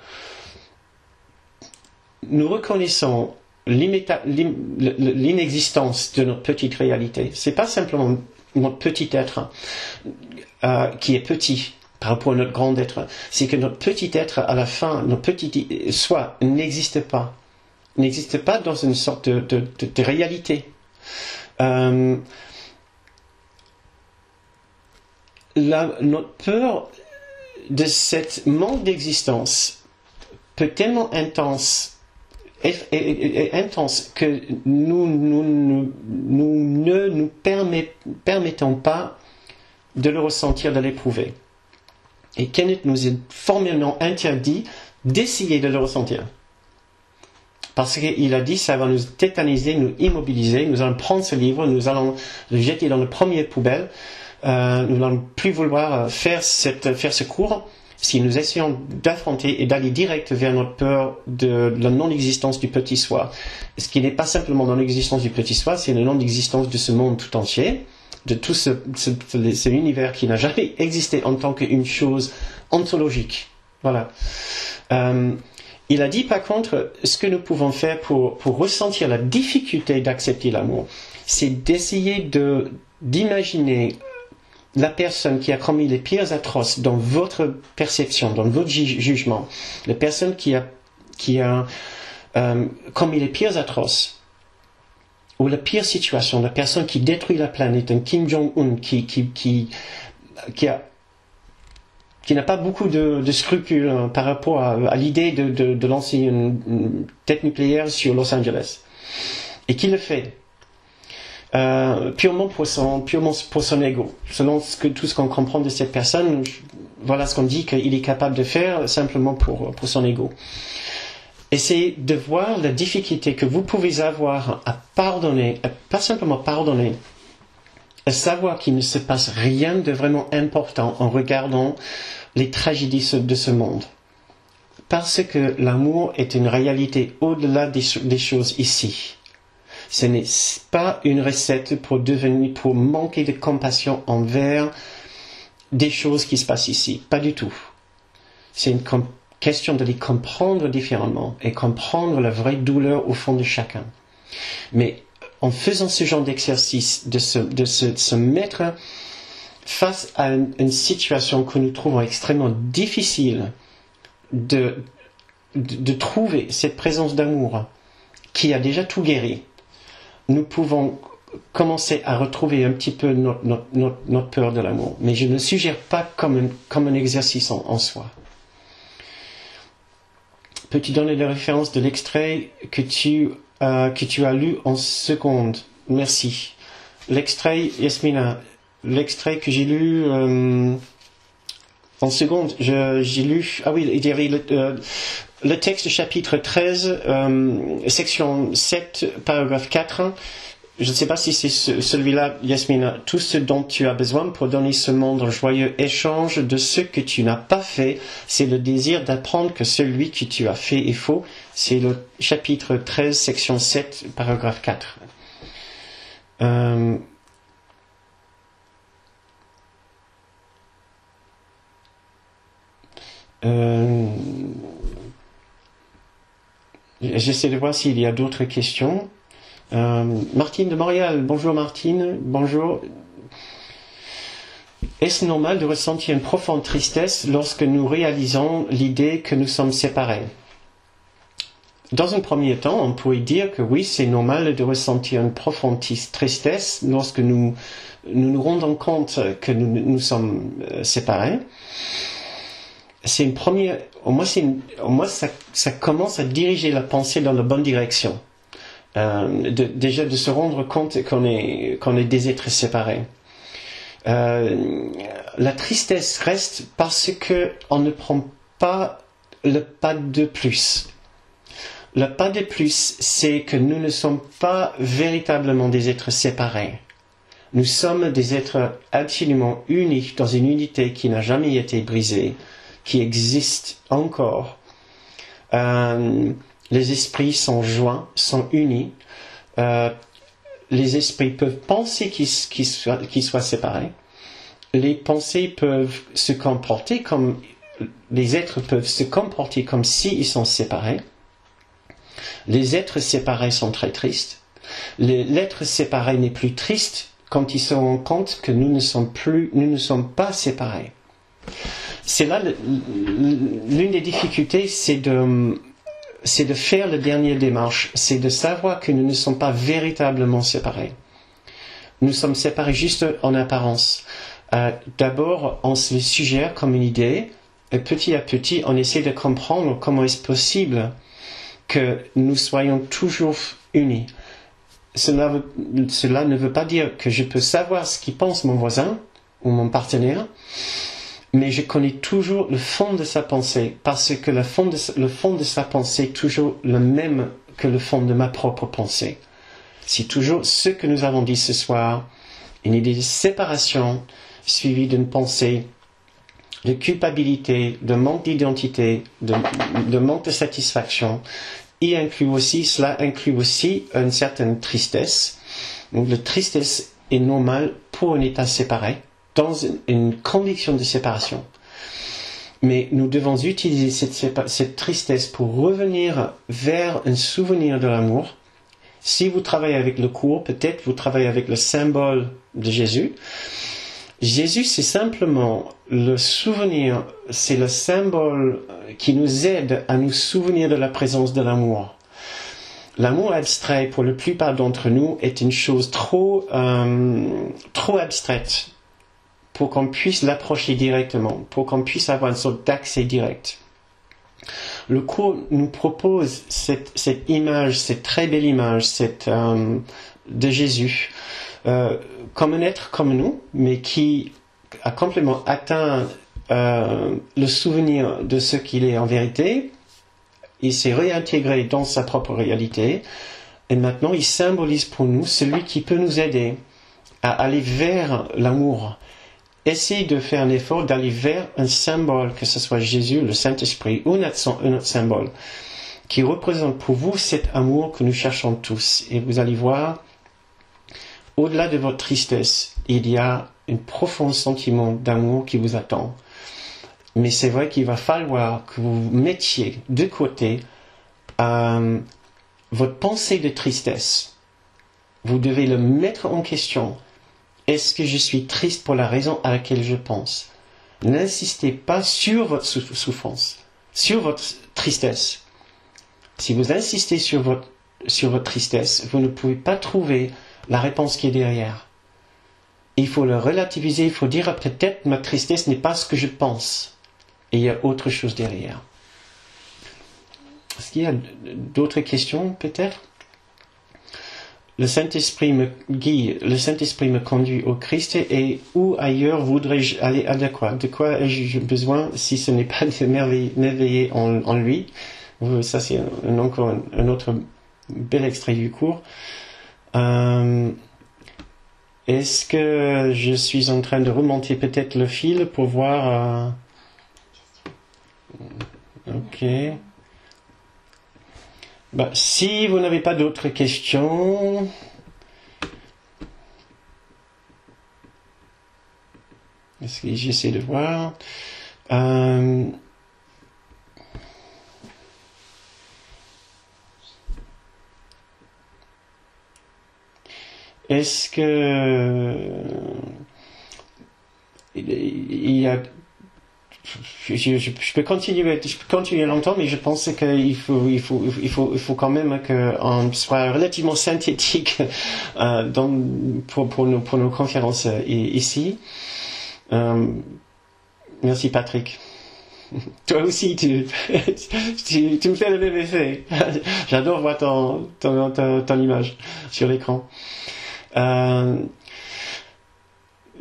nous reconnaissons l'inexistence de notre petite réalité. C'est pas simplement notre petit être qui est petit par rapport à notre grand être. C'est que notre petit être, à la fin, notre petit soi n'existe pas. N'existe pas dans une sorte de réalité. Notre peur de cette manque d'existence peut tellement intense que nous ne nous permettons pas de le ressentir, de l'éprouver. Et Kenneth nous est formellement interdit d'essayer de le ressentir. Parce qu'il a dit, ça va nous tétaniser, nous immobiliser, nous allons prendre ce livre, nous allons le jeter dans le premier poubelle, nous n'allons plus vouloir faire ce cours si nous essayons d'affronter et d'aller direct vers notre peur de la non-existence du petit soi. Ce qui n'est pas simplement la non-existence du petit soi, c'est la non-existence de ce monde tout entier, de tout ce univers qui n'a jamais existé en tant qu'une chose ontologique. Voilà. Il a dit par contre, ce que nous pouvons faire pour ressentir la difficulté d'accepter l'amour, c'est d'essayer d'imaginer la personne qui a commis les pires atroces dans votre perception, dans votre jugement, la personne qui a commis les pires atroces, ou la pire situation, la personne qui détruit la planète, un Kim Jong-un qui n'a pas beaucoup de scrupules par rapport à l'idée de lancer une tête nucléaire sur Los Angeles. Et qui le fait purement pour son ego. Selon tout ce qu'on comprend de cette personne, voilà ce qu'on dit qu'il est capable de faire simplement pour son ego. Et c'est de voir la difficulté que vous pouvez avoir à pardonner, pas simplement pardonner, à savoir qu'il ne se passe rien de vraiment important en regardant les tragédies de ce monde. Parce que l'amour est une réalité au-delà des choses ici. Ce n'est pas une recette pour manquer de compassion envers des choses qui se passent ici. Pas du tout. C'est une question de les comprendre différemment et comprendre la vraie douleur au fond de chacun. Mais en faisant ce genre d'exercice, de se mettre face à une situation que nous trouvons extrêmement difficile, de trouver cette présence d'amour qui a déjà tout guéri, nous pouvons commencer à retrouver un petit peu notre peur de l'amour. Mais je ne le suggère pas comme un exercice en soi. Peux-tu donner la référence de l'extrait que tu as lu en seconde? Merci. L'extrait, Yasmina, l'extrait que j'ai lu en seconde, j'ai lu, il y avait le texte chapitre 13, section 7, paragraphe 4. Je ne sais pas si c'est celui-là, Yasmina. Tout ce dont tu as besoin pour donner ce monde en joyeux échange de ce que tu n'as pas fait, c'est le désir d'apprendre que celui que tu as fait est faux. C'est le chapitre 13, section 7, paragraphe 4. J'essaie de voir s'il y a d'autres questions. Martine de Montréal, bonjour Martine, bonjour. Est-ce normal de ressentir une profonde tristesse lorsque nous réalisons l'idée que nous sommes séparés? dans un premier temps, on pourrait dire que oui, c'est normal de ressentir une profonde tristesse lorsque nous nous rendons compte que nous sommes séparés. C'est une première, au moins ça commence à diriger la pensée dans la bonne direction. Déjà de se rendre compte qu'on est des êtres séparés. La tristesse reste parce que on ne prend pas le pas de plus. Le pas de plus, c'est que nous ne sommes pas véritablement des êtres séparés. Nous sommes des êtres absolument unis dans une unité qui n'a jamais été brisée, qui existe encore. Les esprits sont joints, sont unis. Les esprits peuvent penser qu'ils soient séparés. Les pensées peuvent se comporter comme... Les êtres peuvent se comporter comme s'ils sont séparés. Les êtres séparés sont très tristes. L'être séparé n'est plus triste quand il se rend compte que nous ne sommes pas séparés. C'est là l'une des difficultés, c'est de faire la dernière démarche, c'est de savoir que nous ne sommes pas véritablement séparés. Nous sommes séparés juste en apparence. D'abord, on se les suggère comme une idée, et petit à petit, on essaie de comprendre comment est-ce possible que nous soyons toujours unis. Cela ne veut pas dire que je peux savoir ce qu'il pense mon voisin ou mon partenaire, mais je connais toujours le fond de sa pensée, parce que le fond de sa pensée est toujours le même que le fond de ma propre pensée. C'est toujours ce que nous avons dit ce soir, une idée de séparation suivie d'une pensée de culpabilité, de manque d'identité, de manque de satisfaction. Cela inclut aussi une certaine tristesse. Donc la tristesse est normale pour un état séparé, dans une condition de séparation. Mais nous devons utiliser cette tristesse pour revenir vers un souvenir de l'amour. Si vous travaillez avec le cours, peut-être vous travaillez avec le symbole de Jésus. Jésus, c'est simplement le souvenir, c'est le symbole qui nous aide à nous souvenir de la présence de l'amour. L'amour abstrait, pour la plupart d'entre nous, est une chose trop abstraite pour qu'on puisse l'approcher directement, pour qu'on puisse avoir une sorte d'accès direct. Le cours nous propose cette image, cette très belle image de Jésus, comme un être comme nous, mais qui a complètement atteint le souvenir de ce qu'il est en vérité. Il s'est réintégré dans sa propre réalité, et maintenant il symbolise pour nous celui qui peut nous aider à aller vers l'amour. Essayez de faire un effort d'aller vers un symbole, que ce soit Jésus, le Saint-Esprit ou un autre symbole, qui représente pour vous cet amour que nous cherchons tous. Et vous allez voir, au-delà de votre tristesse, il y a un profond sentiment d'amour qui vous attend. Mais c'est vrai qu'il va falloir que vous mettiez de côté votre pensée de tristesse. Vous devez le mettre en question. Est-ce que je suis triste pour la raison à laquelle je pense? N'insistez pas sur votre souffrance, sur votre tristesse. Si vous insistez sur votre tristesse, vous ne pouvez pas trouver la réponse qui est derrière. Il faut le relativiser, il faut dire peut-être ma tristesse n'est pas ce que je pense. Et il y a autre chose derrière. Est-ce qu'il y a d'autres questions peut-être? Le Saint-Esprit me guide, le Saint-Esprit me conduit au Christ, et où ailleurs voudrais-je aller à quoi? De quoi ai-je besoin si ce n'est pas de m'éveiller en lui? Ça c'est encore un autre bel extrait du cours. Est-ce que je suis en train de remonter peut-être le fil pour voir... Ok. Si vous n'avez pas d'autres questions... Est-ce que j'essaie de voir... Est-ce que il y a je peux continuer longtemps, mais je pense qu'il faut quand même qu'on soit relativement synthétique pour nos conférences ici. Merci Patrick. Toi aussi, tu me fais le même effet. J'adore voir ton image sur l'écran.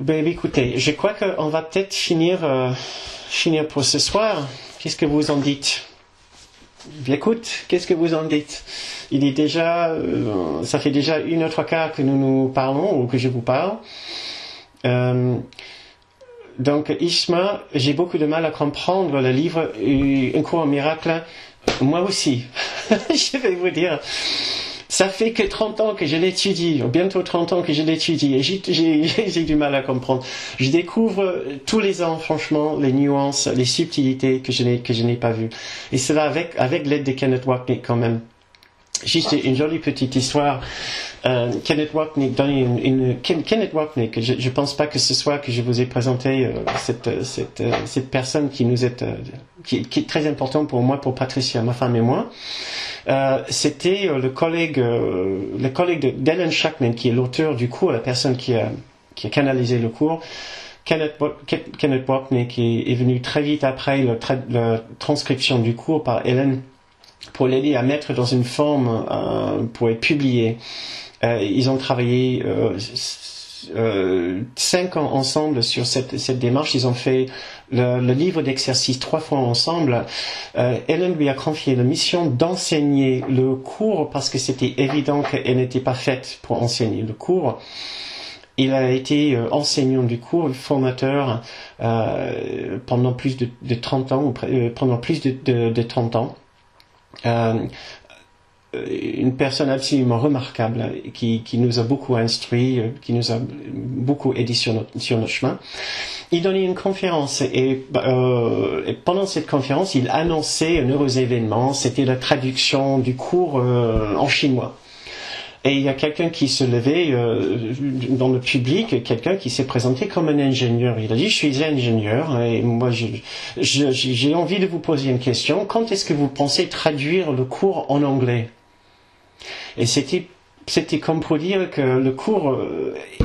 Écoutez, je crois qu'on va peut-être finir pour ce soir. Qu'est-ce que vous en dites? J'écoute, qu'est-ce que vous en dites? Il est déjà, ça fait déjà 1h15 que nous parlons, ou que je vous parle. Donc, Ishma, j'ai beaucoup de mal à comprendre le livre Un cours en miracle. Moi aussi. Je vais vous dire. Ça fait que 30 ans que je l'étudie, bientôt 30 ans que je l'étudie, et j'ai du mal à comprendre. Je découvre tous les ans, franchement, les nuances, les subtilités que je n'ai pas vues. Et cela avec l'aide de Kenneth Wapnick quand même. Juste une jolie petite histoire. Kenneth Wapnick, Kenneth Wapnick, je pense pas que ce soit que je vous ai présenté cette personne qui est très importante pour moi, pour Patricia, ma femme et moi. C'était le collègue d'Ellen Shackman, qui est l'auteur du cours, la personne qui a canalisé le cours. Kenneth Wapnick est venu très vite après la transcription du cours par Ellen pour l'aider à mettre dans une forme pour être publié. Ils ont travaillé 5 ans ensemble sur cette démarche. Ils ont fait le livre d'exercice 3 fois ensemble. Ellen lui a confié la mission d'enseigner le cours parce que c'était évident qu'elle n'était pas faite pour enseigner le cours. Il a été enseignant du cours, formateur pendant plus de 30 ans, ou pendant plus de 30 ans. Une personne absolument remarquable qui nous a beaucoup instruit, qui nous a beaucoup aidé sur notre chemin. Il donnait une conférence et pendant cette conférence, il annonçait un heureux événement. C'était la traduction du cours en chinois. Et il y a quelqu'un qui se levait dans le public, quelqu'un qui s'est présenté comme un ingénieur. Il a dit, je suis ingénieur et moi j'ai envie de vous poser une question. Quand est-ce que vous pensez traduire le cours en anglais? Et c'était comme pour dire que le cours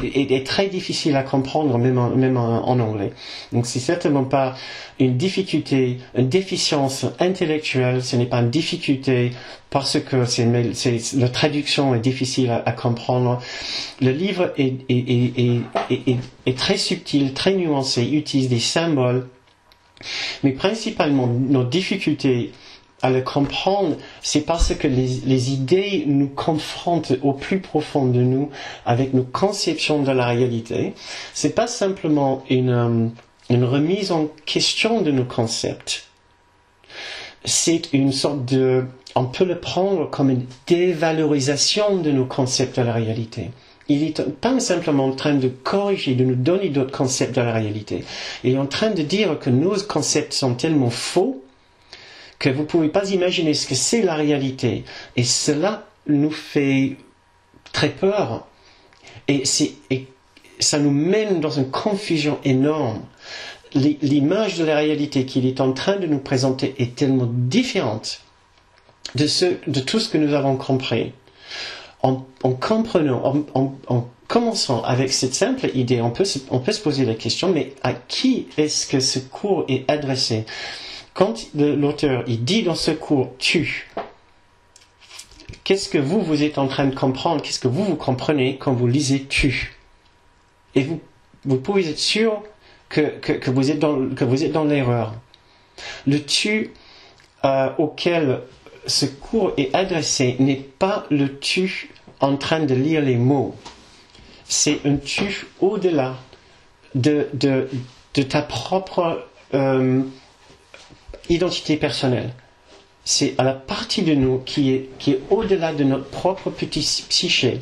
est très difficile à comprendre, même en anglais. Donc c'est certainement pas une difficulté, une déficience intellectuelle, ce n'est pas une difficulté parce que la traduction est difficile à comprendre. Le livre est très subtil, très nuancé, utilise des symboles, mais principalement nos difficultés à le comprendre, c'est parce que les idées nous confrontent au plus profond de nous avec nos conceptions de la réalité. C'est pas simplement une remise en question de nos concepts. C'est une sorte on peut le prendre comme une dévalorisation de nos concepts de la réalité. Il est pas simplement en train de corriger, de nous donner d'autres concepts de la réalité. Il est en train de dire que nos concepts sont tellement faux que vous ne pouvez pas imaginer ce que c'est la réalité. Et cela nous fait très peur. Et ça nous mène dans une confusion énorme. L'image de la réalité qu'il est en train de nous présenter est tellement différente de tout ce que nous avons compris. En comprenant, en commençant avec cette simple idée, on peut se poser la question, mais à qui est-ce que ce cours est adressé? Quand l'auteur il dit dans ce cours « tu », qu'est-ce que vous êtes en train de comprendre? Qu'est-ce que vous comprenez quand vous lisez « tu » ? Et vous pouvez être sûr que vous êtes dans l'erreur. Le « tu » auquel ce cours est adressé n'est pas le « tu » en train de lire les mots. C'est un « tu » au-delà de ta propre identité personnelle. C'est à la partie de nous qui est au-delà de notre propre petit psyché.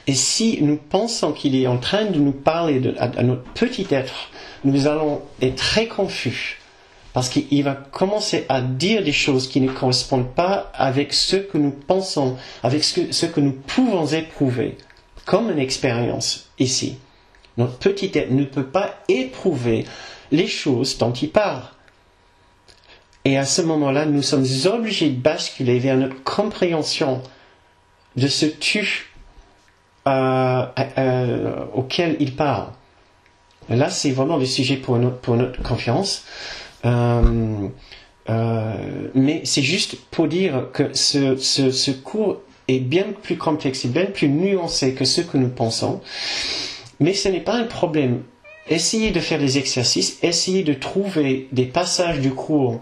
Et si nous pensons qu'il est en train de nous parler à notre petit être, nous allons être très confus. Parce qu'il va commencer à dire des choses qui ne correspondent pas avec ce que nous pensons, avec ce que nous pouvons éprouver, comme une expérience ici. Notre petit être ne peut pas éprouver les choses dont il parle. Et à ce moment-là, nous sommes obligés de basculer vers notre compréhension de ce tu auquel il parle. Et là, c'est vraiment le sujet pour notre confiance. Mais c'est juste pour dire que ce cours est bien plus complexe et bien plus nuancé que ce que nous pensons. Mais ce n'est pas un problème. Essayez de faire des exercices, essayez de trouver des passages du cours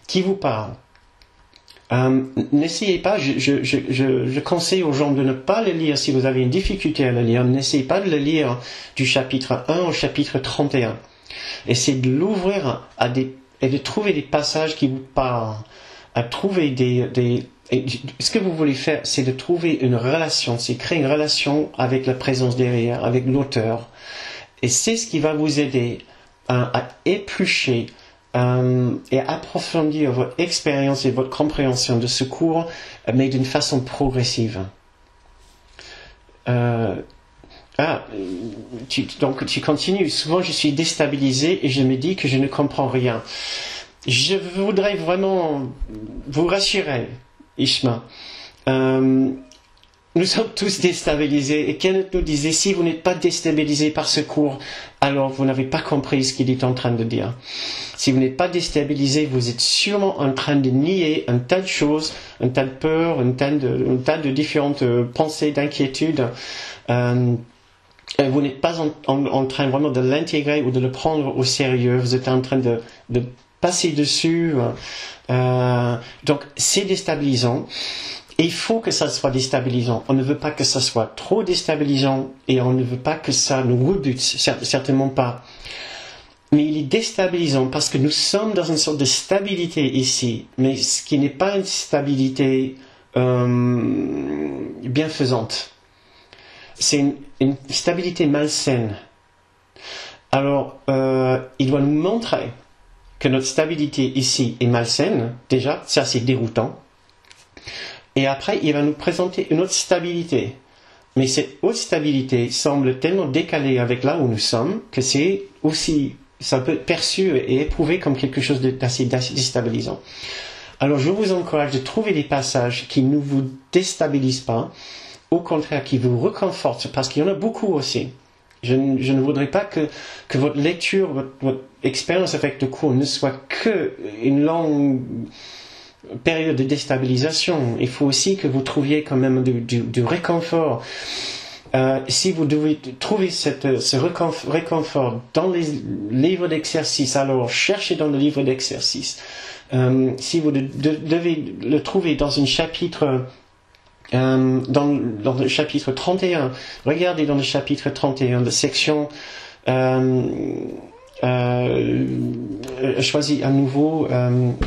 qui vous parlent. N'essayez pas, je conseille aux gens de ne pas le lire si vous avez une difficulté à le lire. N'essayez pas de le lire du chapitre 1 au chapitre 31. Essayez de l'ouvrir et de trouver des passages qui vous parlent. À trouver ce que vous voulez faire, c'est de trouver une relation, c'est créer une relation avec la présence derrière, avec l'auteur. Et c'est ce qui va vous aider à éplucher et à approfondir votre expérience et votre compréhension de ce cours, mais d'une façon progressive. Donc tu continues. Souvent je suis déstabilisé et je me dis que je ne comprends rien. Je voudrais vraiment vous rassurer, Ishma. Nous sommes tous déstabilisés et Kenneth nous disait, si vous n'êtes pas déstabilisé par ce cours, alors vous n'avez pas compris ce qu'il est en train de dire. Si vous n'êtes pas déstabilisé, vous êtes sûrement en train de nier un tas de choses, un tas de peurs, un tas de différentes pensées, d'inquiétudes. Vous n'êtes pas en train vraiment de l'intégrer ou de le prendre au sérieux. Vous êtes en train de passer dessus. Donc c'est déstabilisant. Et il faut que ça soit déstabilisant. On ne veut pas que ça soit trop déstabilisant et on ne veut pas que ça nous rebute, certainement pas. Mais il est déstabilisant parce que nous sommes dans une sorte de stabilité ici, mais ce qui n'est pas une stabilité bienfaisante. C'est une stabilité malsaine. Alors, il doit nous montrer que notre stabilité ici est malsaine. Déjà, ça c'est déroutant. Et après, il va nous présenter une autre stabilité. Mais cette haute stabilité semble tellement décalée avec là où nous sommes que c'est aussi, ça peut être perçu et éprouvé comme quelque chose d'assez déstabilisant. Alors, je vous encourage de trouver des passages qui ne vous déstabilisent pas, au contraire, qui vous réconfortent, parce qu'il y en a beaucoup aussi. Je ne voudrais pas que votre lecture, votre expérience avec le cours ne soit que une longue période de déstabilisation. Il faut aussi que vous trouviez quand même du réconfort. Si vous devez trouver ce réconfort dans les livres d'exercice, alors cherchez dans le livre d'exercice. Si vous devez le trouver dans un chapitre, dans le chapitre 31, regardez dans le chapitre 31, la section choisis à nouveau,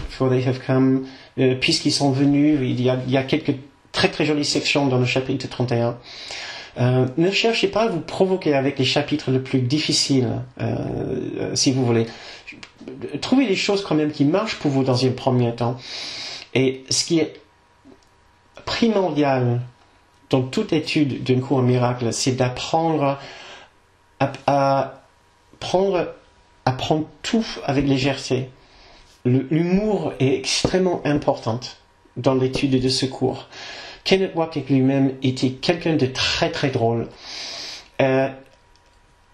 for they have come, puisqu'ils sont venus. Il y a quelques très très jolies sections dans le chapitre 31. Ne cherchez pas à vous provoquer avec les chapitres les plus difficiles, si vous voulez. Trouvez les choses quand même qui marchent pour vous dans un premier temps. Et ce qui est primordial dans toute étude d'un cours en miracle, c'est d'apprendre à prendre tout avec légèreté. L'humour est extrêmement important dans l'étude de ce cours. Kenneth Wapnick lui-même était quelqu'un de très très drôle. Et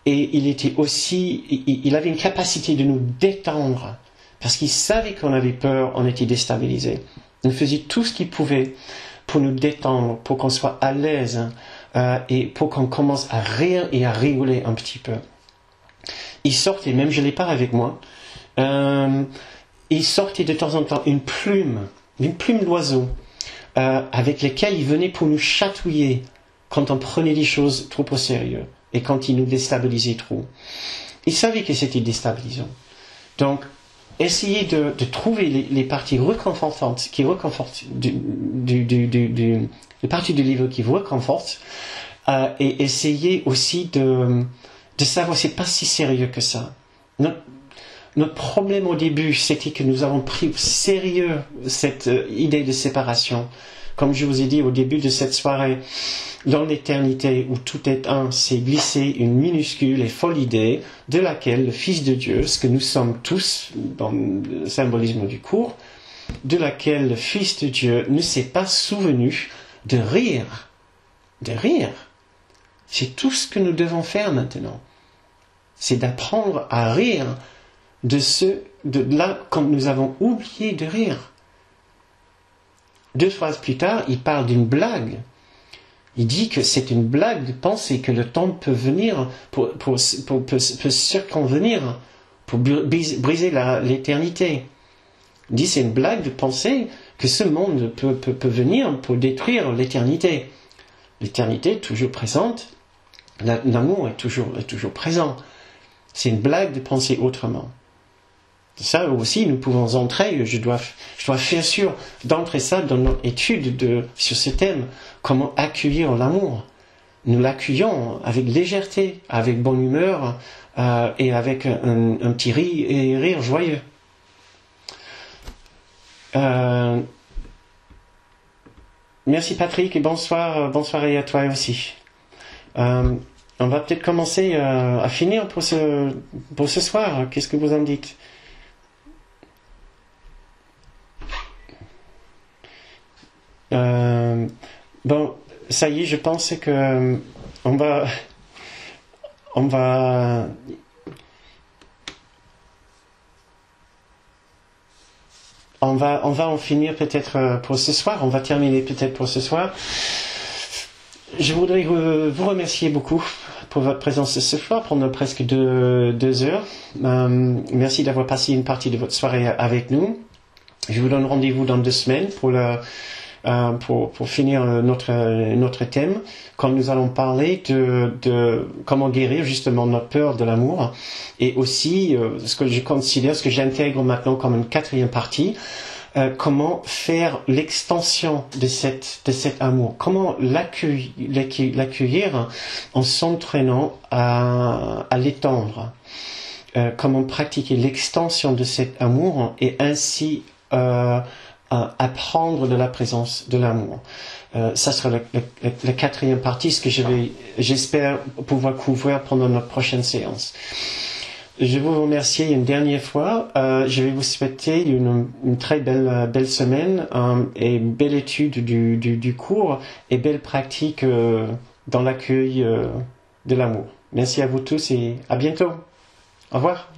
il était aussi, il avait une capacité de nous détendre, parce qu'il savait qu'on avait peur, on était déstabilisé. Il faisait tout ce qu'il pouvait pour nous détendre, pour qu'on soit à l'aise, et pour qu'on commence à rire et à rigoler un petit peu. Il sortait, même je l'ai pas avec moi, il sortait de temps en temps une plume d'oiseau, avec laquelle il venait pour nous chatouiller quand on prenait les choses trop au sérieux et quand il nous déstabilisait trop. Il savait que c'était déstabilisant. Donc, essayez de trouver les parties réconfortantes qui réconfortent les parties du livre qui vous réconfortent, et essayez aussi de savoir c'est pas si sérieux que ça. Notre problème au début, c'était que nous avons pris au sérieux cette idée de séparation. comme je vous ai dit au début de cette soirée, dans l'éternité où tout est un, s'est glissé une minuscule et folle idée de laquelle le Fils de Dieu, ce que nous sommes tous dans le symbolisme du cours, de laquelle le Fils de Dieu ne s'est pas souvenu de rire. De rire. C'est tout ce que nous devons faire maintenant. C'est d'apprendre à rire de là quand nous avons oublié de rire. 2 phrases plus tard, il parle d'une blague. Il dit que c'est une blague de penser que le temps peut venir, peut circonvenir, pour briser l'éternité. Il dit c'est une blague de penser que ce monde peut venir pour détruire l'éternité. L'éternité est toujours présente, l'amour est toujours présent. C'est une blague de penser autrement. Ça aussi, nous pouvons entrer, je dois faire sûr d'entrer ça dans notre étude sur ce thème, comment accueillir l'amour. Nous l'accueillons avec légèreté, avec bonne humeur et avec un petit rire joyeux. Merci Patrick et bonsoir à toi aussi. On va peut-être commencer à finir pour ce soir. Qu'est-ce que vous en dites? Bon, ça y est, je pense que on va en finir peut-être pour ce soir. On va terminer peut-être pour ce soir. Je voudrais vous remercier beaucoup pour votre présence ce soir pendant presque 2 heures. Merci d'avoir passé une partie de votre soirée avec nous. Je vous donne rendez-vous dans 2 semaines pour finir notre thème, quand nous allons parler de comment guérir justement notre peur de l'amour, et aussi ce que j'intègre maintenant comme une 4e partie, comment faire l'extension de cet amour, comment l'accueillir en s'entraînant à l'étendre, comment pratiquer l'extension de cet amour et ainsi apprendre de la présence de l'amour. Ça sera la 4e partie, ce que j'espère pouvoir couvrir pendant notre prochaine séance. Je vous remercie une dernière fois. Je vais vous souhaiter une très belle semaine et belle étude du cours et belle pratique dans l'accueil de l'amour. Merci à vous tous et à bientôt. Au revoir.